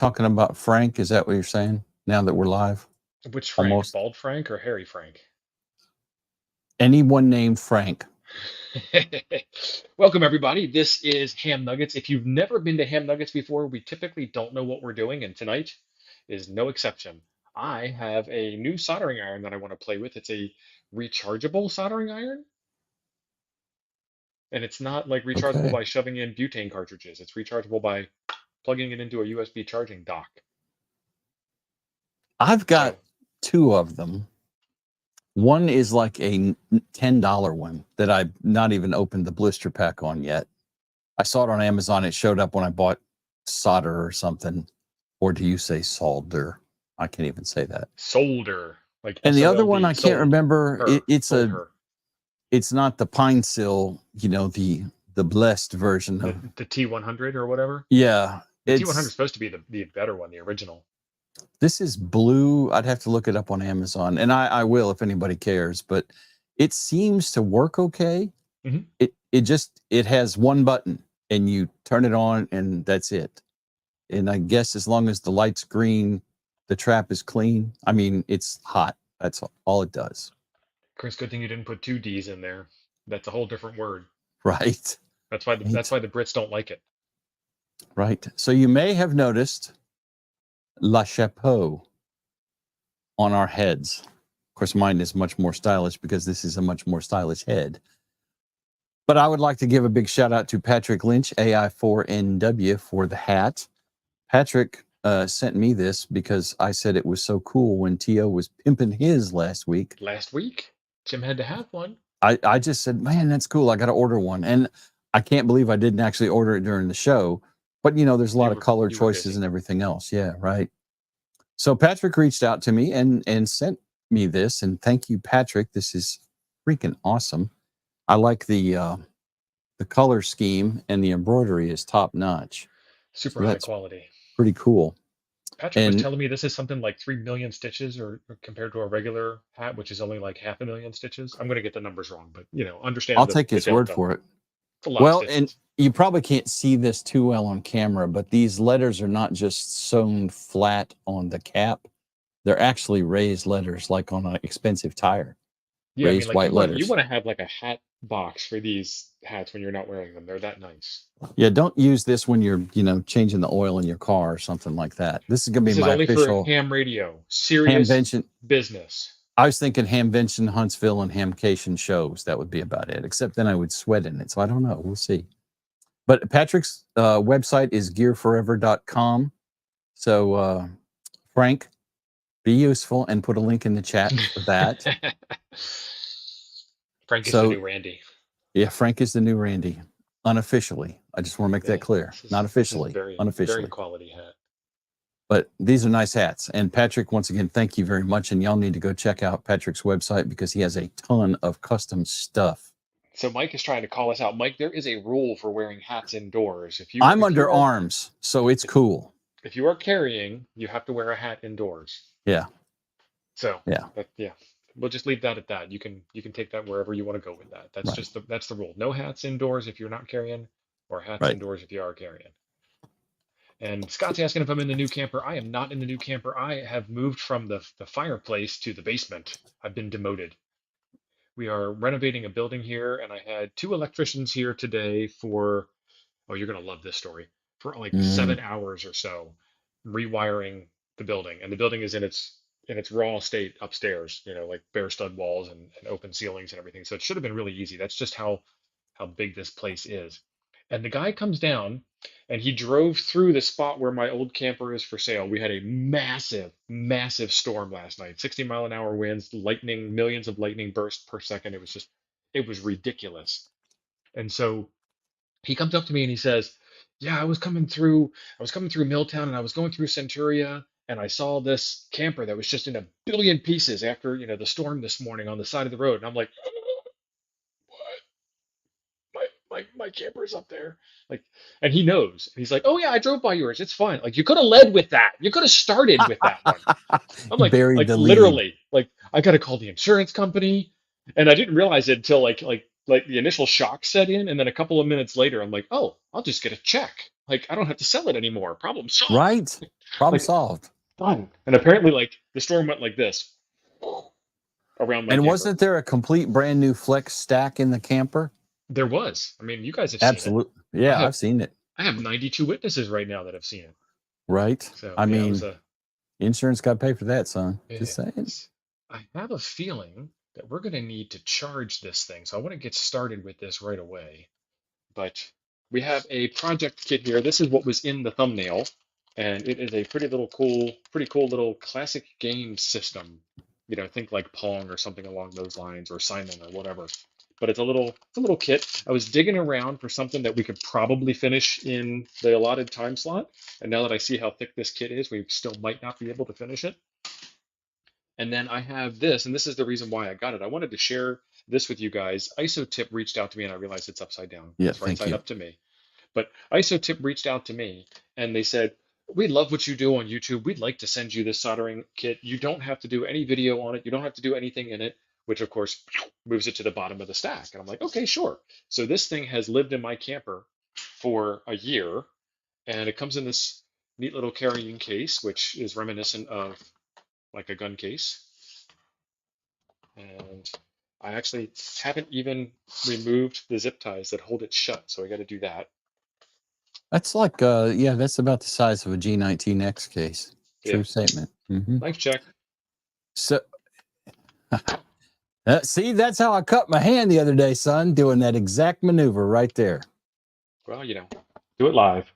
talking about Frank? Is that what you're saying? Now that we're live, Which Frank? almost Bald Frank or Hairy Frank? anyone named Frank. Welcome, everybody. This is Ham Nuggets. If you've never been to Ham Nuggets before, we typically don't know what we're doing, and tonight is no exception. I have a new soldering iron that I want to play with. It's a rechargeable soldering iron, and it's not like rechargeable Okay, by shoving in butane cartridges. It's rechargeable by plugging it into a USB charging dock. I've got So, two of them. One is like a $10 one that I've not even opened the blister pack on yet. I saw it on Amazon. It showed up when I bought solder or something. Or do you say solder? I can't even say that. solder, like And the other one SOLD, I can't sold remember. her, sold her. It's not the pine seal. The blessed version The of. the T100 or whatever. Yeah, The T100 is it's supposed to be the better one, the original. this is blue. I'd have to look it up on Amazon, and I will if anybody cares. But it seems to work okay. Hmm. It has one button, and you turn it on, and that's it. And I guess as long as the light's green, the trap is clean. I mean, it's hot. That's all it does. Chris, good thing you didn't put two D's in there. That's a whole different word. Right. That's Right. why the Brits don't like it. Right. So you may have noticed La Chapeau on our heads. Of course, mine is much more stylish because this is a much more stylish head. But I would like to give a big shout out to Patrick Lynch, AI4NW, for the hat. Patrick sent me this because I said it was so cool when T.O. was pimping his last week. Last week, Jim had to have one. I just said, man, that's cool. I got to order one. And I can't believe I didn't actually order it during the show. But, there's a lot of color You were choices busy. and everything else. Yeah, right. So Patrick reached out to me and sent me this. And thank you, Patrick. This is freaking awesome. I like the color scheme, and the embroidery is top notch. Super So high that's quality. pretty cool. Patrick was And telling me this is something like 3 million stitches, or compared to a regular hat, which is only like 500,000 stitches. I'm going to get the numbers wrong, but I'll understand take the his word delta. for it. It's a lot of Well, and stitches. you probably can't see this too well on camera, but these letters are not just sewn flat on the cap. They're actually raised letters, like on an expensive tire, Yeah, I mean, raised like white you letters. want to have like a hat box for these hats when you're not wearing them. They're that nice. Yeah, don't use this when you're, changing the oil in your car or something like that. This is going to be This is my only for official ham radio, serious Hamvention. business. I was thinking Hamvention, Huntsville, and Hamcation shows. That would be about it, except then I would sweat in it. So I don't know. We'll see. But Patrick's website is gearforever.com. So, Frank, be useful and put a link in the chat for that. Frank is the So, new Randy. yeah, Frank is the new Randy, unofficially. I just want to make that Yeah, clear. Not this is officially, very unofficially. quality hat. But these are nice hats. And Patrick, once again, thank you very much. And y'all need to go check out Patrick's website because he has a ton of custom stuff. So Mike is trying to call us out. Mike, there is a rule for wearing hats indoors. I'm under arms, so it's if cool. if you are carrying, you have to wear a hat indoors. Yeah. So, Yeah. yeah, we'll just leave that at that. You can take that wherever you want to go with that. Right. That's the rule. No hats indoors if you're not carrying, or hats Right. indoors if you are carrying. And Scott's asking if I'm in the new camper. I am not in the new camper. I have moved from the fireplace to the basement. I've been demoted. We are renovating a building here, and I had two electricians here today for, oh, you're gonna love this story, for like Mm, 7 hours or so, rewiring the building. And the building is in its raw state upstairs, like bare stud walls and open ceilings and everything. So it should have been really easy. That's just how big this place is. And the guy comes down and he drove through the spot where my old camper is for sale. We had a massive, massive storm last night, 60-mile-an-hour winds, lightning, millions of lightning bursts per second. It was ridiculous. And so he comes up to me and he says, "Yeah, I was coming through Milltown and I was going through Centuria and I saw this camper that was just in a billion pieces after, the storm this morning on the side of the road." And I'm like, my camper's up there. Like, and he knows. And he's like, "Oh yeah, I drove by yours. It's fine. Like, you could have led with that. You could have started with that one." I'm buried like the lead. literally, like I gotta call the insurance company. And I didn't realize it until like like the initial shock set in, and then a couple of minutes later, I'm like, oh, I'll just get a check. Like I don't have to sell it anymore. Problem solved. Right? Problem Like solved. done. And apparently, like the storm went like this around my And camper. wasn't there a complete brand new Flex stack in the camper? There was. I mean, you guys have seen it. Absolutely. I Yeah, have I've seen it. I have 92 witnesses right now that have seen it. Right? So I yeah, it was mean, a. insurance got to pay for that, son. Just saying. Yes. I have a feeling that we're going to need to charge this thing. So I want to get started with this right away. But we have a project kit here. This is what was in the thumbnail, and it is a pretty cool little classic game system. You know, think like Pong or something along those lines, or Simon or whatever. But it's a little kit. I was digging around for something that we could probably finish in the allotted time slot, and now that I see how thick this kit is, we still might not be able to finish it. And then I have this, and this is the reason why I got it. I wanted to share this with you guys. IsoTip reached out to me, and I realized it's upside down. Yeah, It's right thank side you. up to me. But IsoTip reached out to me, and they said, we love what you do on YouTube. We'd like to send you this soldering kit. You don't have to do any video on it. You don't have to do anything in it, which of course moves it to the bottom of the stack. And I'm like, okay, sure. So this thing has lived in my camper for a year, and it comes in this neat little carrying case, which is reminiscent of like a gun case. And I actually haven't even removed the zip ties that hold it shut, so I got to do that. That's like, yeah, that's about the size of a G19X case. Yeah, True statement. knife check. So, see, that's how I cut my hand the other day, son, doing that exact maneuver right there. Well, you know, do it live.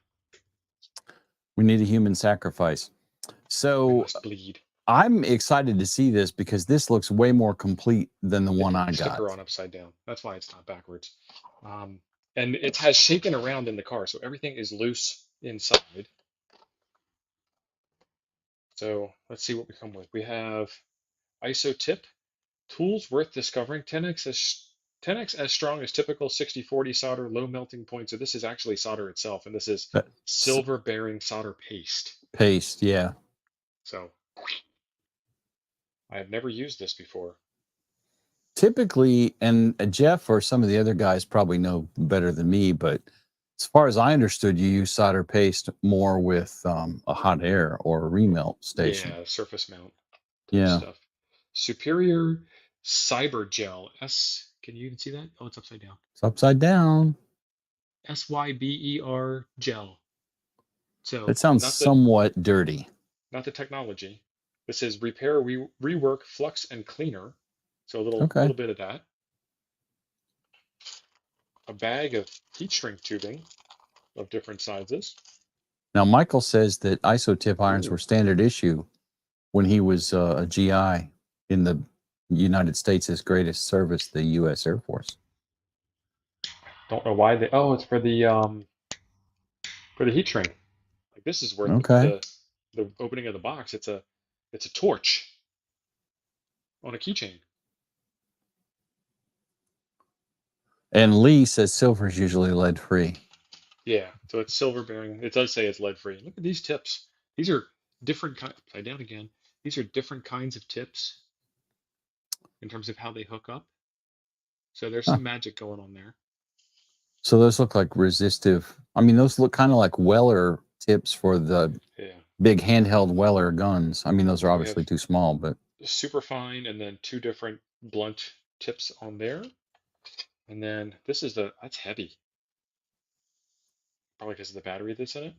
We need a human sacrifice. We So must bleed. I'm excited to see this because this looks way more complete than the one I got. Sticker on upside down. That's why it's not backwards. And it has shaken around in the car, so everything is loose inside. So let's see what we come with. We have ISO tip, tools worth discovering, 10x as strong as typical 6040 solder, low melting point. So this is actually solder itself, and this is silver bearing solder paste. Paste, yeah. So I have never used this before. Typically, and Jeff or some of the other guys probably know better than me, but as far as I understood, you use solder paste more with a hot air or a remelt station. Yeah, surface mount Yeah. stuff. Superior Cyber Gel. Can you even see that? Oh, it's upside down. It's upside down. SYBER gel. So That sounds somewhat dirty. Not the technology. This is repair, rework, flux, and cleaner. So a little bit of that. A bag of heat shrink tubing of different sizes. Now, Michael says that IsoTip irons were standard issue when he was a GI in the United States' greatest service, the U.S. Air Force. Don't know why they. Oh, it's for the heat shrink. Like this is worth the opening of the box. It's a torch on a keychain. And Lee says silver is usually lead free. Yeah, so it's silver bearing. It does say it's lead free. Look at these tips. These are different kinds. Upside down again. These are different kinds of tips in terms of how they hook up. So there's some magic going on there. So those look like resistive. I mean, those look kind of like Weller tips for the big handheld Weller guns. I mean, those are obviously too small, but super fine, and then two different blunt tips on there. And then this is that's heavy. Probably because of the battery that's in it.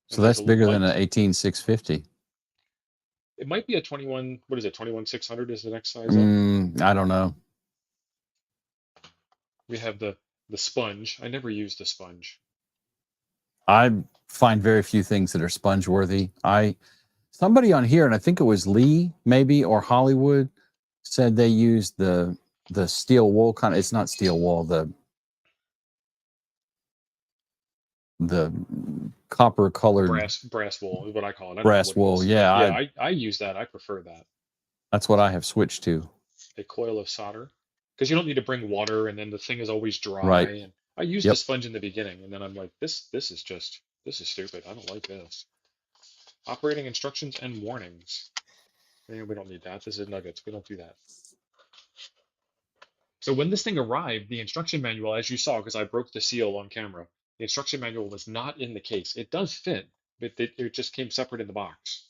So that's bigger than an 18650. It might be a 21. What is it? 21600 is the next size up. I don't know. We have the sponge. I never used the sponge. I find very few things that are sponge worthy. Somebody on here, and I think it was Lee maybe or Hollywood, said they used the steel wool kind of. It's not steel wool. The copper colored brass wool is what I call it. Brass wool, yeah. I use that. I prefer that. That's what I have switched to. A coil of solder, because you don't need to bring water, and then the thing is always dry. Right. And I used the sponge in the beginning, and then I'm like, this is stupid. I don't like this. Operating instructions and warnings. We don't need that. This is nuggets. We don't do that. So when this thing arrived, the instruction manual, as you saw, because I broke the seal on camera, the instruction manual was not in the case. It does fit, but it just came separate in the box.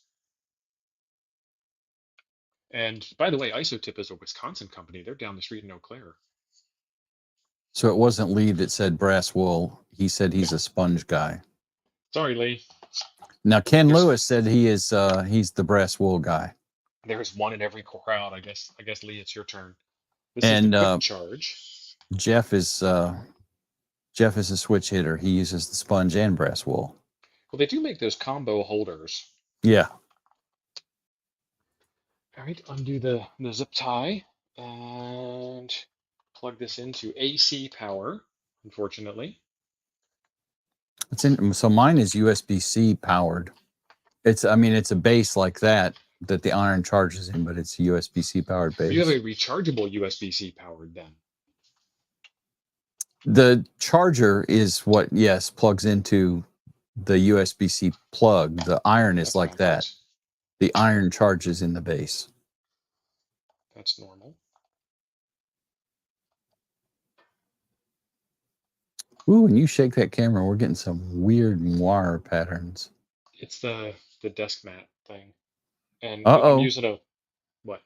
And by the way, Isotip is a Wisconsin company. They're down the street in Eau Claire. So it wasn't Lee that said brass wool. He said he's a sponge guy. Sorry, Lee. Now Ken Lewis said he's the brass wool guy. There's one in every crowd. I guess Lee, it's your turn. This And is the quick charge. Jeff is a switch hitter. He uses the sponge and brass wool. Well, they do make those combo holders. Yeah. All right, undo the zip tie and plug this into AC power, unfortunately. So mine is USB-C powered. It's a base like that the iron charges in, but it's a USB-C powered base. You have a rechargeable USB-C powered then. The charger is what, yes, plugs into the USB-C plug. The iron is like that. The iron charges in the base. That's normal. Ooh, when you shake that camera, we're getting some weird wire patterns. It's the desk mat thing. And Uh-oh. I'm using a what?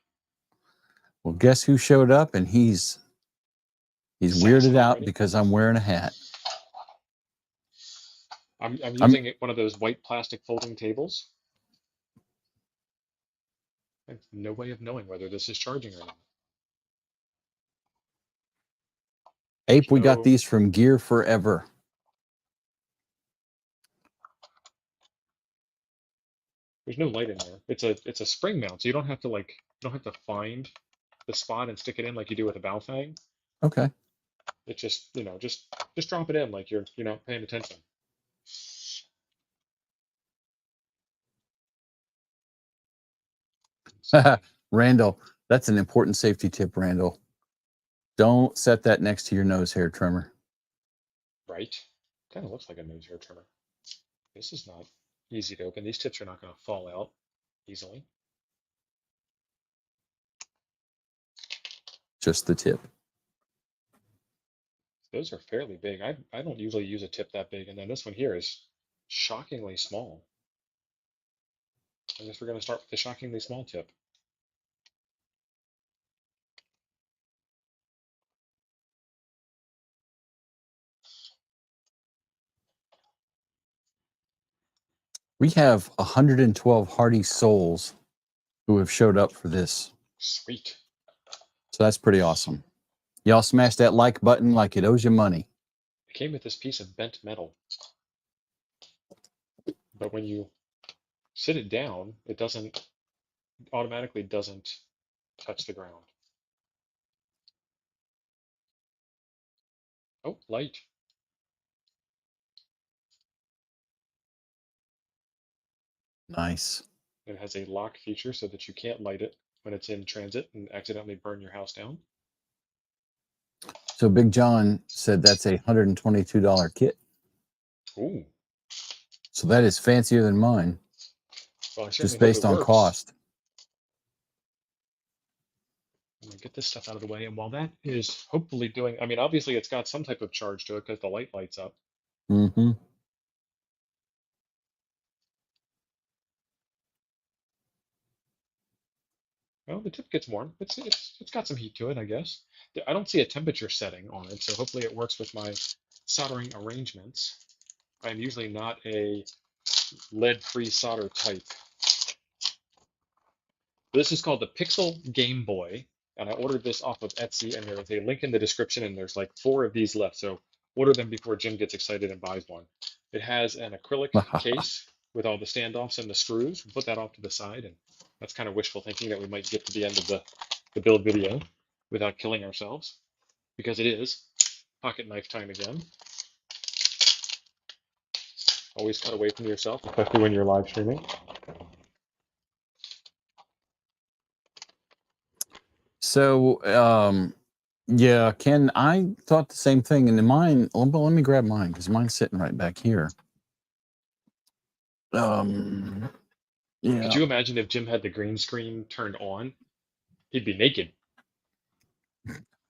Well, guess who showed up, and he's weirded out already? because I'm wearing a hat. I'm using one of those white plastic folding tables. I have no way of knowing whether this is charging or not. Ape, we got these from Gear Forever. There's no light in there. It's a spring mount, so you don't have to find the spot and stick it in like you do with a Baofeng. Okay. It just just drop it in like you're not paying attention. Randall, that's an important safety tip, Randall. Don't set that next to your nose hair trimmer. Right? Kind of looks like a nose hair trimmer. This is not easy to open. These tips are not going to fall out easily. Just the tip. Those are fairly big. I don't usually use a tip that big, and then this one here is shockingly small. I guess we're going to start with the shockingly small tip. We have 112 hardy souls who have showed up for this. Sweet. So that's pretty awesome. Y'all smash that like button like it owes you money. It came with this piece of bent metal. But when you sit it down, it automatically doesn't touch the ground. Oh, light. Nice. It has a lock feature so that you can't light it when it's in transit and accidentally burn your house down. So Big John said that's a $122 kit. Ooh. So that is fancier than mine. Well, just based on cost. I'm going to get this stuff out of the way. And while that is hopefully doing, I mean, obviously it's got some type of charge to it because the light lights up. Mm-hmm. Well, the tip gets warm. It's got some heat to it, I guess. I don't see a temperature setting on it, so hopefully it works with my soldering arrangements. I'm usually not a lead-free solder type. This is called the Pixel Game Boy, and I ordered this off of Etsy, and there's a link in the description, and there's like 4 of these left, so order them before Jim gets excited and buys one. It has an acrylic case with all the standoffs and the screws. We'll put that off to the side, and that's kind of wishful thinking that we might get to the end of the build video without killing ourselves, because it is pocket knife time again. Always cut away from yourself, especially when you're live streaming. So, yeah, Ken, I thought the same thing. And in mine, but let me grab mine because mine's sitting right back here. Could Yeah. you imagine if Jim had the green screen turned on? He'd be naked.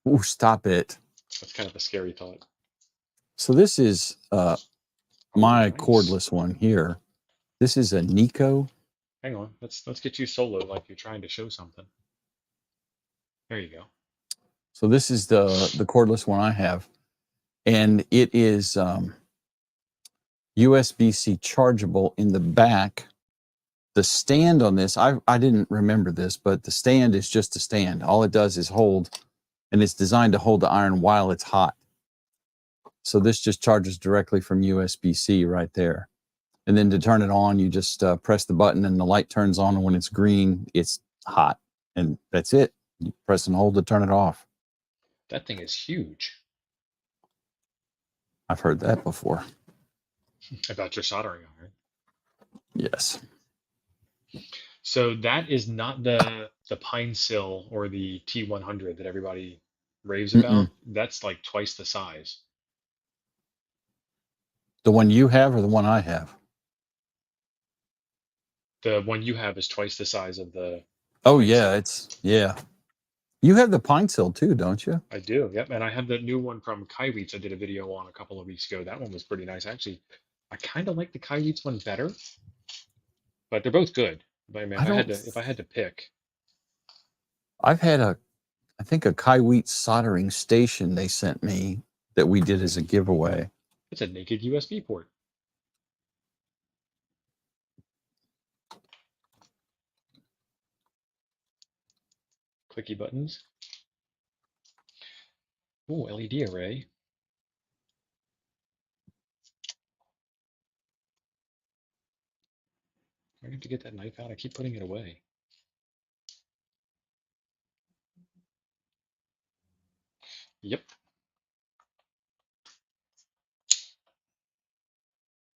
Ooh, stop it. That's kind of a scary thought. So this is Oh, my nice. cordless one here. This is a Nico. Hang on. Let's get you solo like you're trying to show something. There you go. So this is the cordless one I have, and it is USB-C chargeable in the back. The stand on this, I didn't remember this, but the stand is just a stand. All it does is hold, and it's designed to hold the iron while it's hot. So this just charges directly from USB-C right there. And then to turn it on, you just press the button and the light turns on. And when it's green, it's hot. And that's it. You press and hold to turn it off. That thing is huge. I've heard that before. About your soldering iron. Yes. So that is not the pine sill or the T100 that everybody raves Mm-mm. about. That's like twice the size. The one you have or the one I have? The one you have is twice the size of the Oh, pine yeah. sill. Yeah. You have the pine sill too, don't you? I do, yep. And I have the new one from Kaiweets I did a video on a couple of weeks ago. That one was pretty nice. Actually, I kind of like the Kaiweets one better, but they're both good. But I mean, I don't, if I had to pick, I've had I think a Kaiweet soldering station they sent me that we did as a giveaway. it's a naked USB port. Clicky buttons. Ooh, LED array. I need to get that knife out. I keep putting it away. Yep.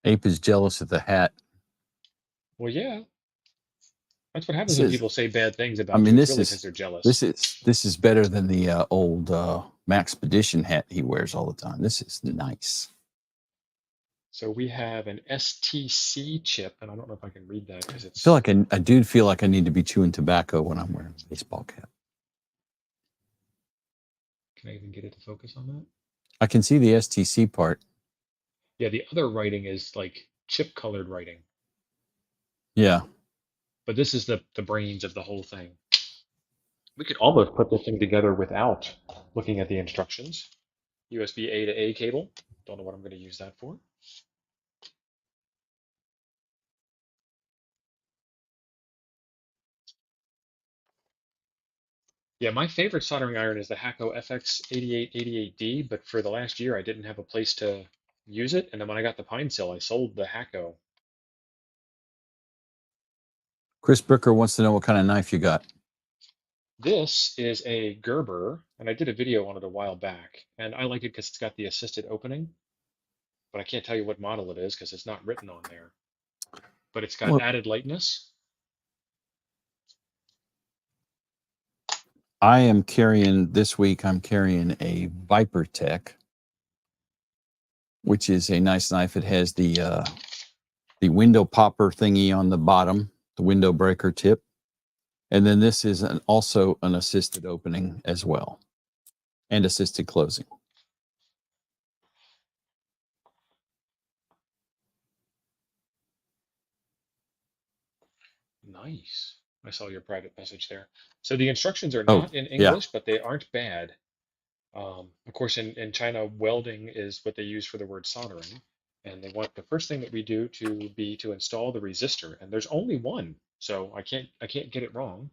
Ape is jealous of the hat. Well, yeah. That's what happens This when is, people say bad things I about mean, you. It's really because they're jealous. this is better than the old Maxpedition hat he wears all the time. This is nice. So we have an STC chip, and I don't know if I can read that because I feel it's. like I do feel like I need to be chewing tobacco when I'm wearing a baseball cap. Can I even get it to focus on that? I can see the STC part. Yeah, the other writing is like chip colored writing, Yeah. but this is the brains of the whole thing. We could almost put this thing together without looking at the instructions. USB A to A cable. Don't know what I'm going to use that for. Yeah, my favorite soldering iron is the Hakko FX8888D, but for the last year I didn't have a place to use it, and then when I got the pine sill, I sold the Hakko. Chris Brooker wants to know what kind of knife you got. This is a Gerber, and I did a video on it a while back, and I like it because it's got the assisted opening, but I can't tell you what model it is because it's not written on there. But it's got Well, added lightness. I am carrying this week. I'm carrying a Viper Tech, which is a nice knife. It has the window popper thingy on the bottom, the window breaker tip. And then this is also an assisted opening as well, and assisted closing. Nice. I saw your private message there. So the instructions are Oh, not in yeah. English, but they aren't bad. Of course, in China, welding is what they use for the word soldering. And they want the first thing that we do to be to install the resistor. And there's only one, so I can't get it wrong.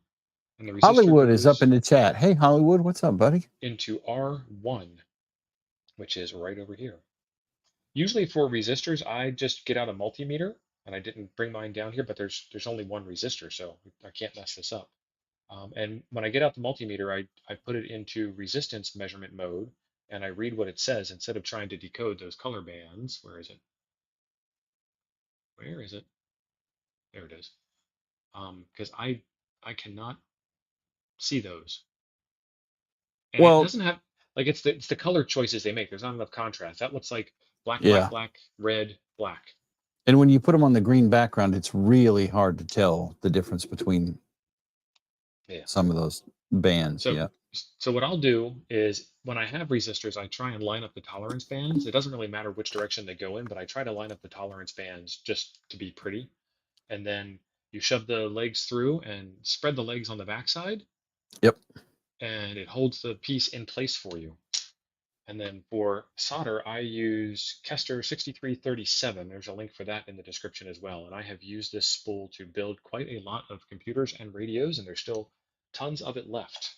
And the resistor Hollywood is up in goes the chat. Hey, Hollywood, what's up, buddy? into R1, which is right over here. Usually for resistors, I just get out a multimeter, and I didn't bring mine down here, but there's only one resistor, so I can't mess this up. And when I get out the multimeter, I put it into resistance measurement mode, and I read what it says instead of trying to decode those color bands. Where is it? Where is it? There it is. Because I cannot see those, and it Well, doesn't have like it's the color choices they make. There's not enough contrast. That looks like black, black, yeah. black, red, black. And when you put them on the green background, it's really hard to tell the difference between some of those bands. So, Yeah. so what I'll do is when I have resistors, I try and line up the tolerance bands. It doesn't really matter which direction they go in, but I try to line up the tolerance bands just to be pretty. And then you shove the legs through and spread the legs on the backside, Yep. and it holds the piece in place for you. And then for solder, I use Kester 6337. There's a link for that in the description as well. And I have used this spool to build quite a lot of computers and radios, and there's still tons of it left.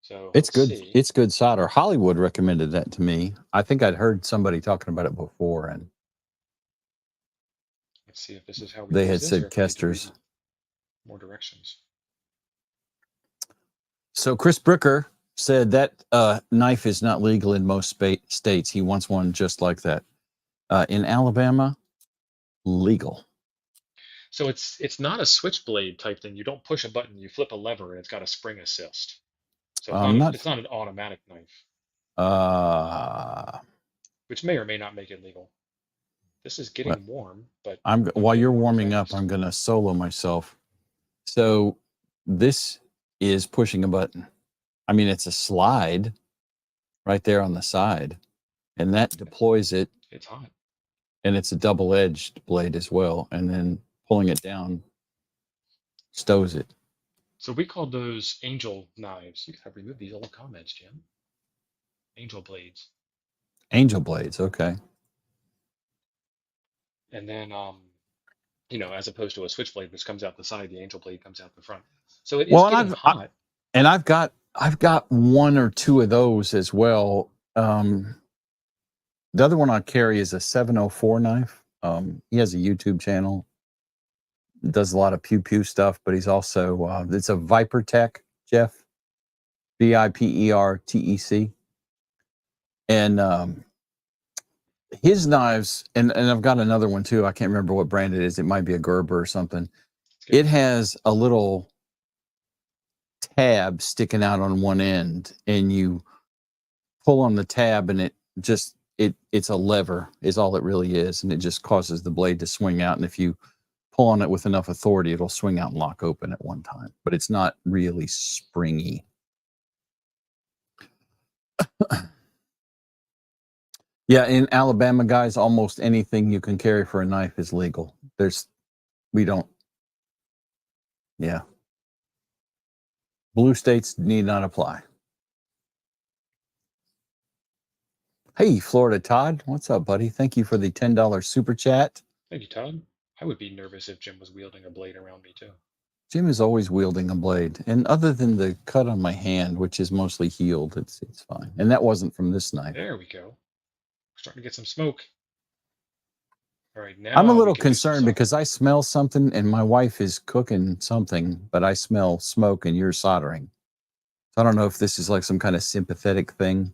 So It's let's good. see. It's good solder. Hollywood recommended that to me. I think I'd heard somebody talking about it before, and Let's see if this is how we they use had this or said if I need to read Kester's. more directions. So Chris Brooker said that knife is not legal in most states. He wants one just like that. In Alabama, legal. So it's not a switchblade type thing. You don't push a button, you flip a lever, and it's got a spring assist. So I'm not. it's not an automatic knife, Uh, which may or may not make it legal. This is well, getting warm, but I'm while getting you're warmer warming up, fast. I'm going to solo myself. So this is pushing a button. I mean, it's a slide right there on the side, and that deploys it. It's hot. And it's a double-edged blade as well. And then pulling it down stows it. So we call those angel knives. You have removed these old comments, Jim. Angel blades. Angel blades. Okay. And then as opposed to a switchblade which comes out the side, the angel blade comes out the front. So it is Well, and getting hot. I've got one or two of those as well. The other one I carry is a 704 knife. He has a YouTube channel, does a lot of pew pew stuff, but he's also it's a Viper Tech, Jeff, VIPERTEC, and his knives, and I've got another one too. I can't remember what brand it is. It might be a Gerber or something. It has a little tab sticking out on one end, and you pull on the tab, and it's a lever is all it really is, and it just causes the blade to swing out. And if you pull on it with enough authority, it'll swing out and lock open at one time. But it's not really springy. Yeah, in Alabama, guys, almost anything you can carry for a knife is legal. Yeah. Blue states need not apply. Hey, Florida Todd, what's up, buddy? Thank you for the $10 super chat. Thank you, Todd. I would be nervous if Jim was wielding a blade around me too. Jim is always wielding a blade, and other than the cut on my hand, which is mostly healed, it's fine. And that wasn't from this knife. There we go. Starting to get some smoke. All right, now I'm a we little can do some concerned soldering. because I smell something, and my wife is cooking something, but I smell smoke, and you're soldering. So I don't know if this is like some kind of sympathetic thing.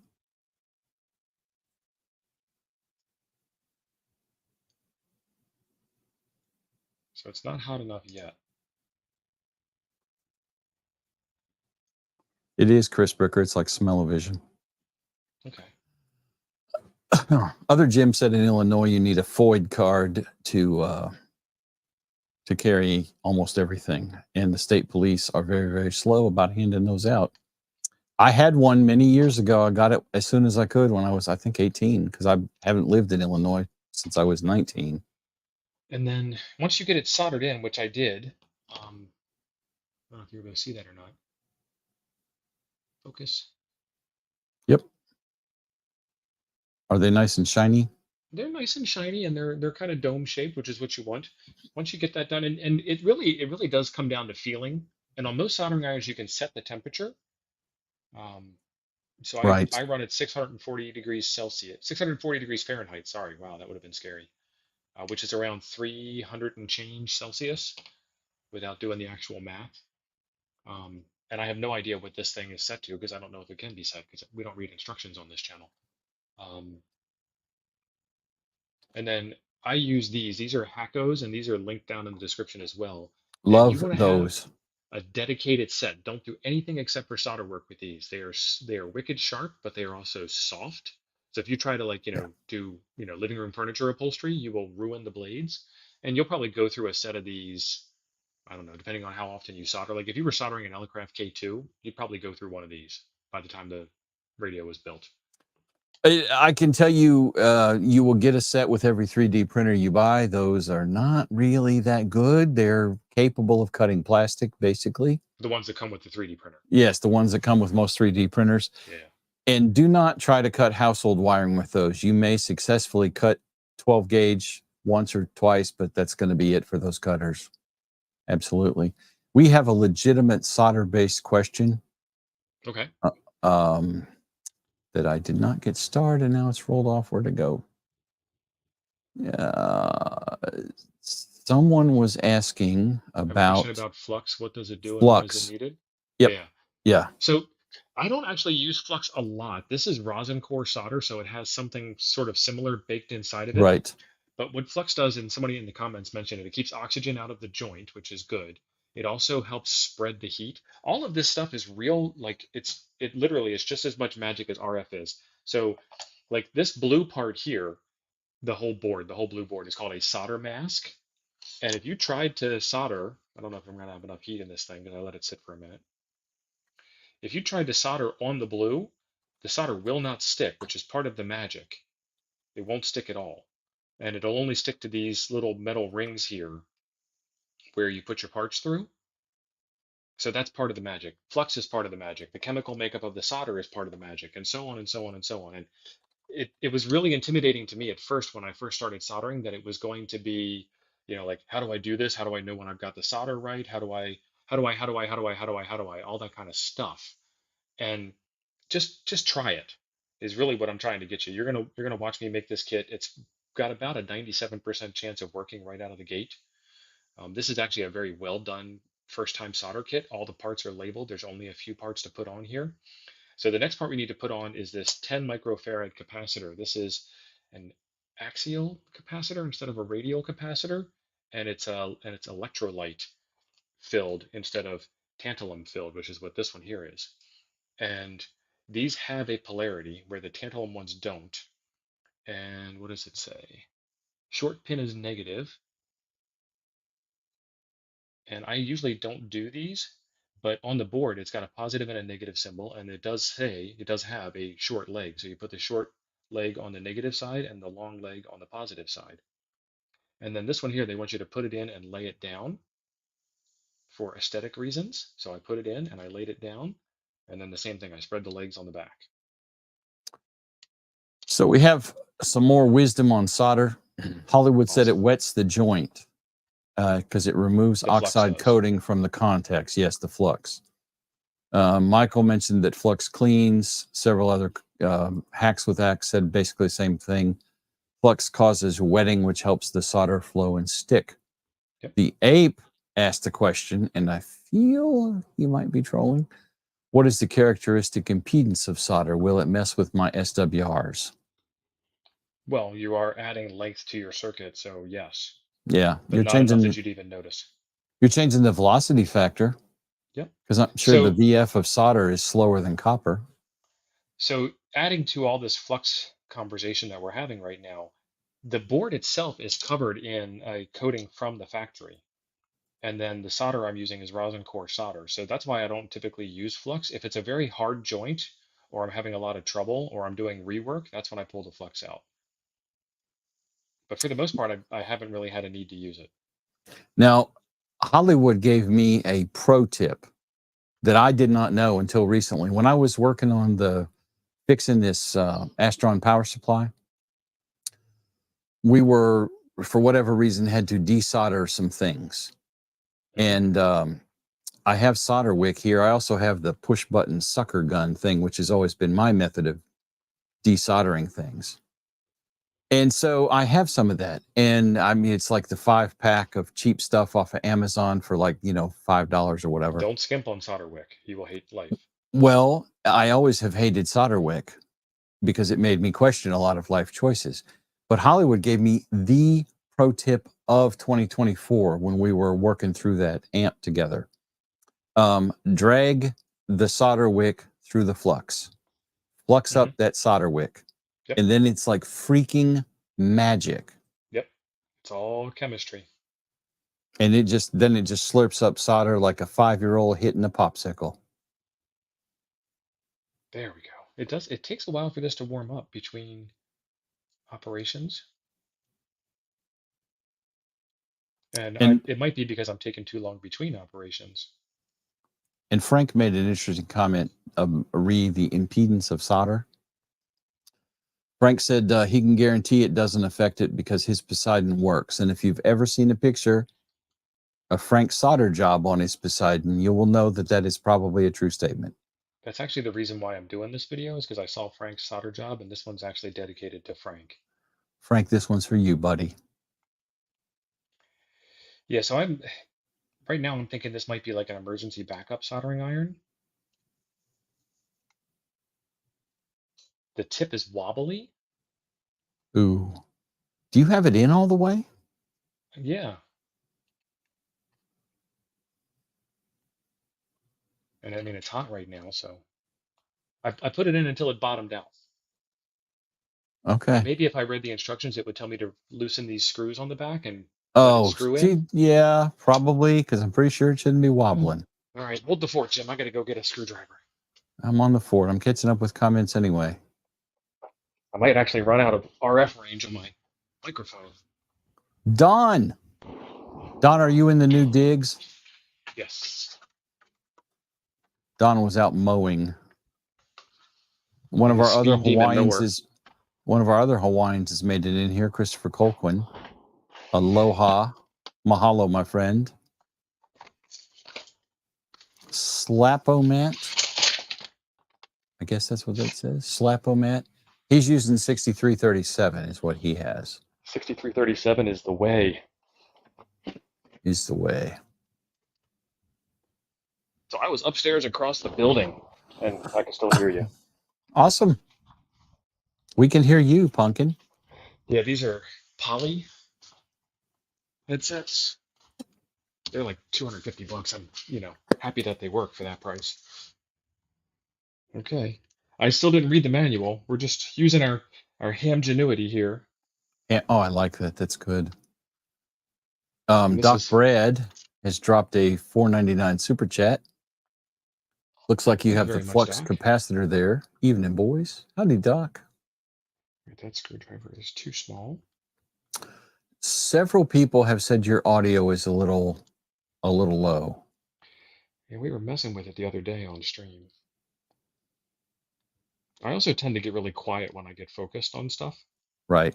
So it's not hot enough yet. It is, Chris Bricker. It's like smell-o-vision. Okay. Other Jim said in Illinois you need a FOID card to carry almost everything, and the state police are very, very slow about handing those out. I had one many years ago. I got it as soon as I could when I was, I think, 18, because I haven't lived in Illinois since I was 19. And then once you get it soldered in, which I did, I don't know if you're going to see that or not. Focus. Yep. Are they nice and shiny? They're nice and shiny, and they're kind of dome shaped, which is what you want. Once you get that done, and it really does come down to feeling. And on most soldering irons, you can set the temperature. So Right. I run at 640 degrees Celsius, 640 degrees Fahrenheit. Sorry, wow, that would have been scary. Which is around 300 and change Celsius, without doing the actual math. And I have no idea what this thing is set to because I don't know if it can be set because we don't read instructions on this channel. And then I use these. These are Hackos, and these are linked down in the description as well. And you Love want to have those. a dedicated set. Don't do anything except for solder work with these. They are wicked sharp, but they are also soft. So if you try to like, Yeah. do, living room furniture upholstery, you will ruin the blades. And you'll probably go through a set of these, I don't know, depending on how often you solder. Like if you were soldering an Elecraft K2, you'd probably go through one of these by the time the radio was built. I can tell you, you will get a set with every 3D printer you buy. Those are not really that good. They're capable of cutting plastic, basically. The ones that come with the 3D printer. Yes, the ones that come with most 3D printers. Yeah. And do not try to cut household wiring with those. You may successfully cut 12 gauge once or twice, but that's going to be it for those cutters. Absolutely. We have a legitimate solder-based question. Okay. That I did not get started, and now it's rolled off. Where to go? Someone was asking A question about about flux. What does it do and when is it flux. needed? Yep. Yeah. Yeah. So I don't actually use flux a lot. This is rosin core solder, so it has something sort of similar baked inside of it. Right. But what flux does, and somebody in the comments mentioned it, it keeps oxygen out of the joint, which is good. It also helps spread the heat. All of this stuff is real, like it literally is just as much magic as RF is. So like this blue part here, the whole blue board is called a solder mask. And if you tried to solder, I don't know if I'm gonna have enough heat in this thing because I let it sit for a minute. If you tried to solder on the blue, the solder will not stick, which is part of the magic. It won't stick at all. And it'll only stick to these little metal rings here where you put your parts through. So that's part of the magic. Flux is part of the magic. The chemical makeup of the solder is part of the magic, and so on and so on and so on. And it was really intimidating to me at first when I first started soldering that it was going to be, like, how do I do this? How do I know when I've got the solder right? How do I, all that kind of stuff. And just try it is really what I'm trying to get you. You're gonna watch me make this kit. It's got about a 97% chance of working right out of the gate. This is actually a very well done first time solder kit. All the parts are labeled. There's only a few parts to put on here. So the next part we need to put on is this 10 microfarad capacitor. This is an axial capacitor instead of a radial capacitor, and it's electrolyte filled instead of tantalum filled, which is what this one here is. And these have a polarity where the tantalum ones don't. And what does it say? Short pin is negative. And I usually don't do these, but on the board it's got a positive and a negative symbol, and it does have a short leg. So you put the short leg on the negative side and the long leg on the positive side. And then this one here, they want you to put it in and lay it down for aesthetic reasons. So I put it in and I laid it down, and then the same thing, I spread the legs on the back. So we have some more wisdom on solder. Hollywood said it Awesome. wets the joint because it removes The flux oxide does. coating from the contacts. Yes, the flux. Michael mentioned that flux cleans. Several other hacks with Axe said basically the same thing. Flux causes wetting, which helps the solder flow and stick. Yep. The ape asked the question, and I feel he might be trolling. What is the characteristic impedance of solder? Will it mess with my SWRs? Well, you are adding length to your circuit, so yes, Yeah, but not enough that you'd even notice. you're changing the velocity factor. Yep. Because I'm sure the So, VF of solder is slower than copper. so adding to all this flux conversation that we're having right now, the board itself is covered in a coating from the factory. And then the solder I'm using is rosin core solder. So that's why I don't typically use flux. If it's a very hard joint or I'm having a lot of trouble or I'm doing rework, that's when I pull the flux out. But for the most part, I haven't really had a need to use it. Now, Hollywood gave me a pro tip that I did not know until recently. When I was working on fixing this Astron power supply, we were, for whatever reason, had to desolder some things. And I have solder wick here. I also have the push button sucker gun thing, which has always been my method of desoldering things. And so I have some of that. And I mean, it's like the 5-pack of cheap stuff off of Amazon for like, $5 or whatever. Don't skimp on solder wick. You will hate life. Well, I always have hated solder wick because it made me question a lot of life choices. But Hollywood gave me the pro tip of 2024 when we were working through that amp together. Drag the solder wick through the flux. Flux up that solder wick. Yep. And then it's like freaking magic. Yep. It's all chemistry. And it just slurps up solder like a 5-year-old hitting a popsicle. There we go. It takes a while for this to warm up between operations. And it might be because I'm taking too long between operations. And Frank made an interesting comment, re the impedance of solder. Frank said he can guarantee it doesn't affect it because his Poseidon works. And if you've ever seen a picture of Frank's solder job on his Poseidon, you will know that that is probably a true statement. That's actually the reason why I'm doing this video, is because I saw Frank's solder job, and this one's actually dedicated to Frank. Frank, this one's for you, buddy. Yeah, so right now I'm thinking this might be like an emergency backup soldering iron. The tip is wobbly. Ooh. Do you have it in all the way? Yeah. And I mean, it's hot right now, so I put it in until it bottomed out. Okay. Maybe if I read the instructions, it would tell me to loosen these screws on the back and let it Oh, screw in. yeah, probably, because I'm pretty sure it shouldn't be wobbling. All right, hold the fort, Jim. I got to go get a screwdriver. I'm on the fort. I'm catching up with comments anyway. I might actually run out of RF range on my microphone. Don, are you in the new digs? Yes. Don was out mowing. One of our other Hawaiians has made it in here. Christopher Colquin. Aloha. Mahalo, my friend. Slapomat. I guess that's what that says. Slapomat. He's using 6337 is what he has. 6337 is the way. Is the way. So I was upstairs across the building, and I can still hear you. Awesome. We can hear you, Pumpkin. Yeah, these are Poly headsets. They're like $250. I'm, happy that they work for that price. Okay. I still didn't read the manual. We're just using our hamgenuity here. Yeah, oh, I like that. That's good. Doc Brad has dropped a $4.99 super chat. Looks like you have the flux capacitor there. Evening, boys. Howdy, Doc. That screwdriver is too small. Several people have said your audio is a little low. Yeah, we were messing with it the other day on stream. I also tend to get really quiet when I get focused on stuff. Right.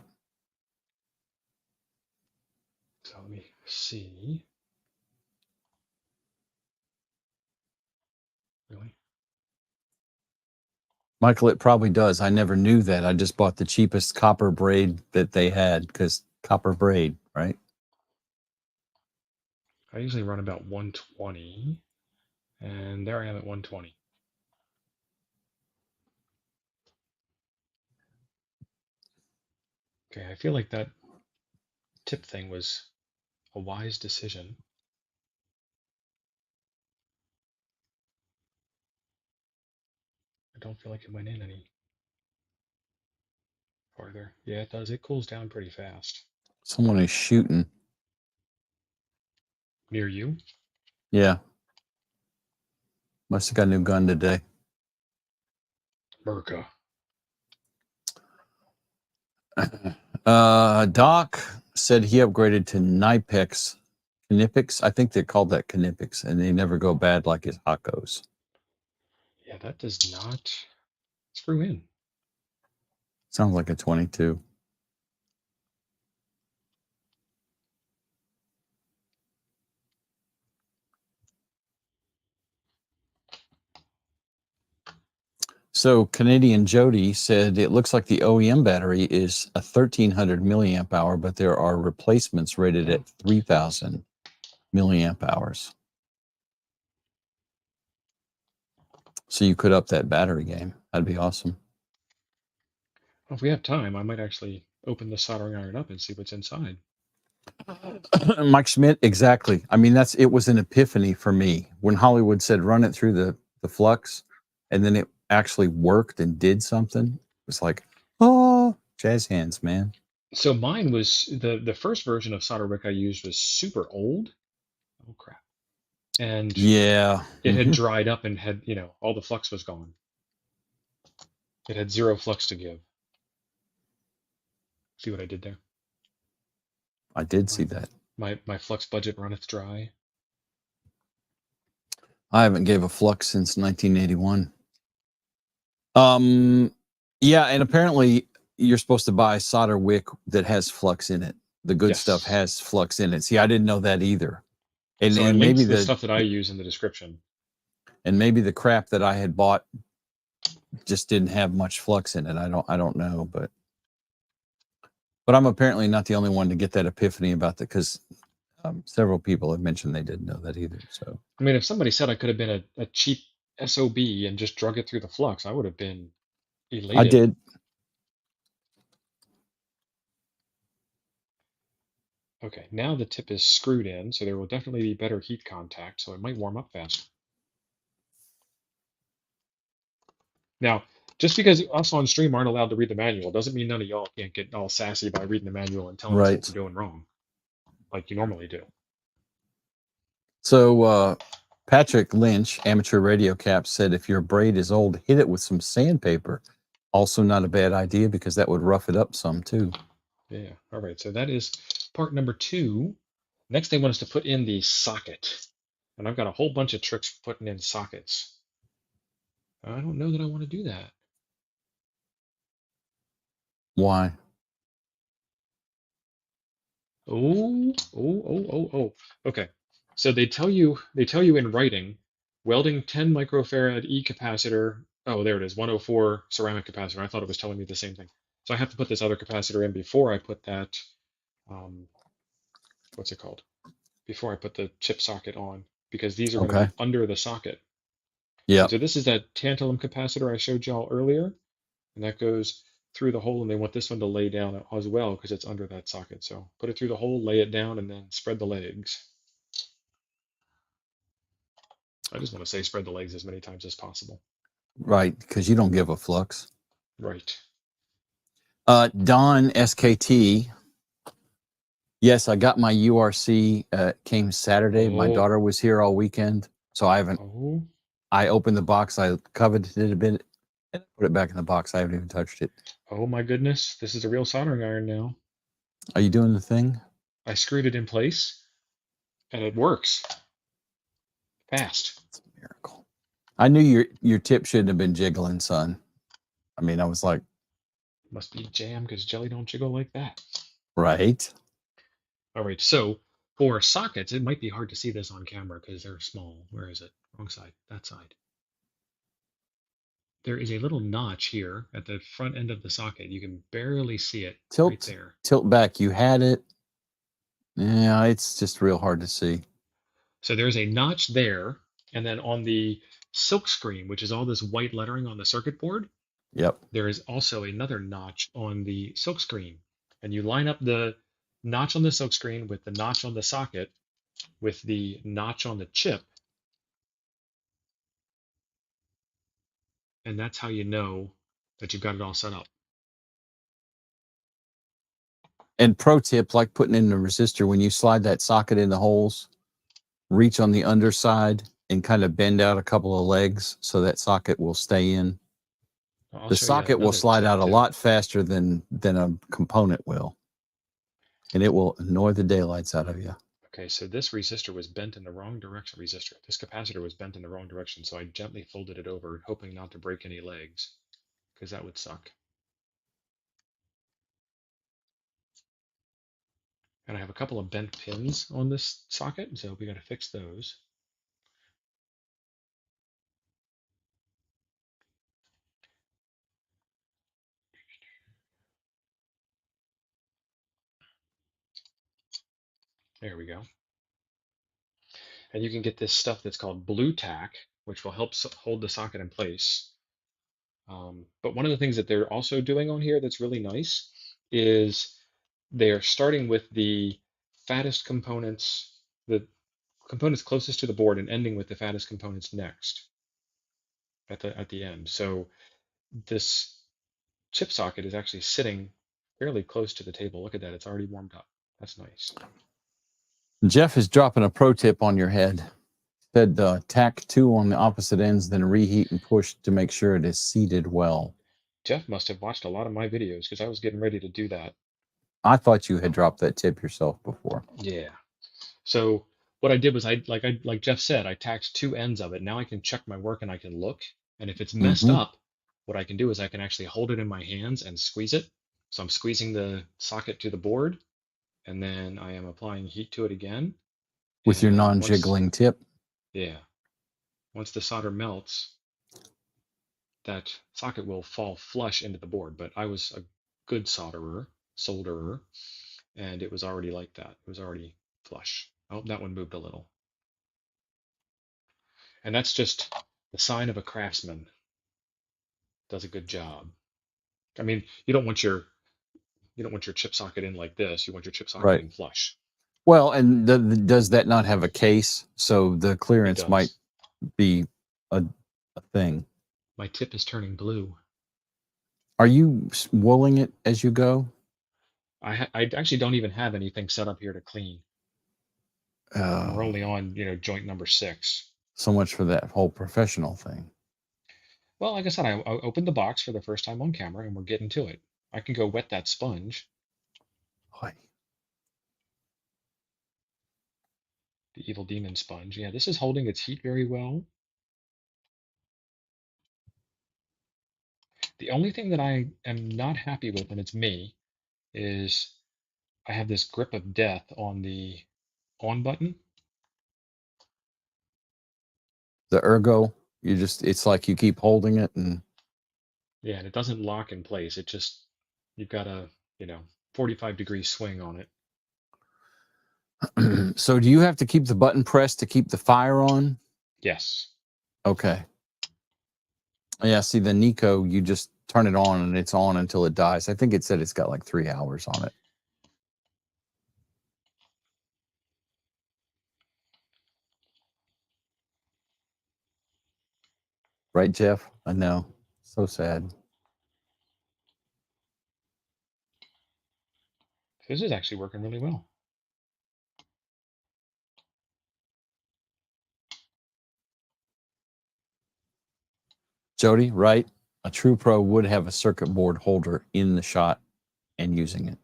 So let me see. Really? Michael, it probably does. I never knew that. I just bought the cheapest copper braid that they had because copper braid, right? I usually run about 120, and there I am at 120. Okay, I feel like that tip thing was a wise decision. I don't feel like it went in any farther. Yeah, it does. It cools down pretty fast. Someone is shooting. Near you? Yeah. Must have got a new gun today. Merca. Doc said he upgraded to Knipex. Knipex? I think they called that Knipex, and they never go bad like his Hakos. Yeah, that does not screw in. Sounds like a 22. So Canadian Jody said it looks like the OEM battery is a 1300 milliamp hour, but there are replacements rated at 3000 milliamp hours. So you could up that battery game. That'd be awesome. Well, if we have time, I might actually open the soldering iron up and see what's inside. Mike Schmidt, exactly. I mean, it was an epiphany for me when Hollywood said run it through the flux, and then it actually worked and did something. It was like, oh, Jazz hands, man. So mine was the first version of solder wick I used was super old. Oh crap. And Yeah. it had dried up and had, all the flux was gone. It had zero flux to give. See what I did there? I did My see that. my flux budget runneth dry. I haven't gave a flux since 1981. Yeah, and apparently you're supposed to buy solder wick that has flux in it. The good stuff Yes. has flux in it. See, I didn't know that either. And So I and maybe linked the the stuff that I use in the description. and maybe the crap that I had bought just didn't have much flux in it. I don't know, but I'm apparently not the only one to get that epiphany about that, because several people have mentioned they didn't know that either. So I mean, if somebody said I could have been a cheap SOB and just drug it through the flux, I would have been I elated. did. Okay, now the tip is screwed in, so there will definitely be better heat contact, so it might warm up faster. Now, just because us on stream aren't allowed to read the manual doesn't mean none of y'all can't get all sassy by reading the manual and telling us what Right. we're doing wrong, like you normally do. So Patrick Lynch, amateur radio cap, said if your braid is old, hit it with some sandpaper. Also not a bad idea, because that would rough it up some too. Yeah, all right, so that is part number 2. Next they want us to put in the socket. And I've got a whole bunch of tricks for putting in sockets. I don't know that I want to do that. Why? Oh. Okay. So they tell you in writing, welding 10 microfarad E capacitor. Oh, there it is, 104 ceramic capacitor. I thought it was telling me the same thing. So I have to put this other capacitor in before I put that, what's it called? Before I put the chip socket on, because these are going to Okay. be under the socket. Yeah. And so this is that tantalum capacitor I showed y'all earlier, and that goes through the hole, and they want this one to lay down as well because it's under that socket. So put it through the hole, lay it down, and then spread the legs. I just want to say spread the legs as many times as possible. Right, because you don't give a flux. Right. Don SKT. Yes, I got my URC. Came Saturday. My Oh, daughter was here all weekend, so I haven't. oh, I opened the box. I coveted it a bit and put it back in the box. I haven't even touched it. oh my goodness. This is a real soldering iron now. Are you doing the thing? I screwed it in place, and it works. Fast. It's a miracle. I knew your tip shouldn't have been jiggling, son. I mean, I was like, Must be jam because jelly don't jiggle like that. right. All right, so for sockets, it might be hard to see this on camera because they're small. Where is it? Wrong side. That side. There is a little notch here at the front end of the socket. You can barely see it right there. Tilt back. You had it. Yeah, it's just real hard to see. So there's a notch there, and then on the silk screen, which is all this white lettering on the circuit board, Yep. there is also another notch on the silk screen. And you line up the notch on the silk screen with the notch on the socket with the notch on the chip, and that's how you know that you've got it all set up. And pro tip, like putting in the resistor, when you slide that socket in the holes, reach on the underside and kind of bend out a couple of legs so that socket will stay in. I'll The show you socket will another slide tip out a too. lot faster than a component will. And it will annoy the daylights out of you. Okay, so this resistor was bent in the wrong direction. This capacitor was bent in the wrong direction, so I gently folded it over, hoping not to break any legs, because that would suck. And I have a couple of bent pins on this socket, so we got to fix those. There we go. And you can get this stuff that's called blue tack, which will help hold the socket in place. But one of the things that they're also doing on here that's really nice is they're starting with the fattest components, the components closest to the board, and ending with the fattest components next at the end. So this chip socket is actually sitting fairly close to the table. Look at that. It's already warmed up. That's nice. Jeff is dropping a pro tip on your head. Said tack 2 on the opposite ends, then reheat and push to make sure it is seated well. Jeff must have watched a lot of my videos because I was getting ready to do that. I thought you had dropped that tip yourself before. Yeah. So what I did was like Jeff said, I tacked 2 ends of it. Now I can check my work and I can look. And if it's messed Mm-hmm. up, what I can do is I can actually hold it in my hands and squeeze it. So I'm squeezing the socket to the board, and then I am applying heat to it again. With your And once, non-jiggling tip. yeah, once the solder melts, that socket will fall flush into the board. But I was a good solderer, and it was already like that. It was already flush. Oh, that one moved a little. And that's just the sign of a craftsman. Does a good job. I mean, you don't want your chip socket in like this. You want your chip socket Right. in flush. Well, and does that not have a case? So the It clearance might does. be a thing. My tip is turning blue. Are you wooling it as you go? I actually don't even have anything set up here to clean. And we're Oh, only on, joint number 6. so much for that whole professional thing. Well, like I said, I opened the box for the first time on camera, and we're getting to it. I can go wet that sponge, Boy. the Evil Demon sponge. Yeah, this is holding its heat very well. The only thing that I am not happy with, and it's me, is I have this grip of death on the on button. The ergo, it's like you keep holding it and Yeah, and it doesn't lock in place. You've got a, 45-degree swing on it. so do you have to keep the button pressed to keep the fire on? Yes. Okay. Yeah, see the Nico, you just turn it on and it's on until it dies. I think it said it's got like 3 hours on it. Right, Jeff? I know. So sad. This is actually working really well. Jody, right? A true pro would have a circuit board holder in the shot and using it.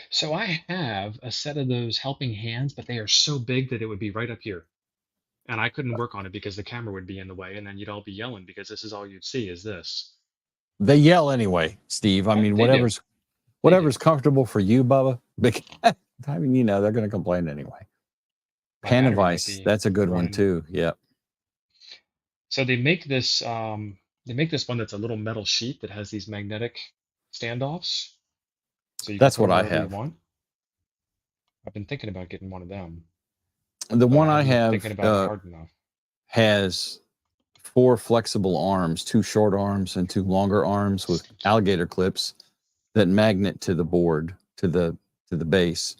So I have a set of those helping hands, but they are so big that it would be right up here. And I couldn't work on it because the camera would be in the way, and then you'd all be yelling because this is all you'd see is this. They yell anyway, Steve. I mean, They do. whatever's They do. comfortable for you, Bubba. I mean, they're going to complain anyway. My battery might Panavice, be that's a good one running. too. Yep. So they make this one that's a little metal sheet that has these magnetic standoffs. So you can That's put what them I wherever you have. want. I've been thinking about getting one of them, The but one I I haven't been thinking have about it hard enough. has 4 flexible arms, 2 short arms and 2 longer arms with Stinky. alligator clips that magnet to the board, to the base.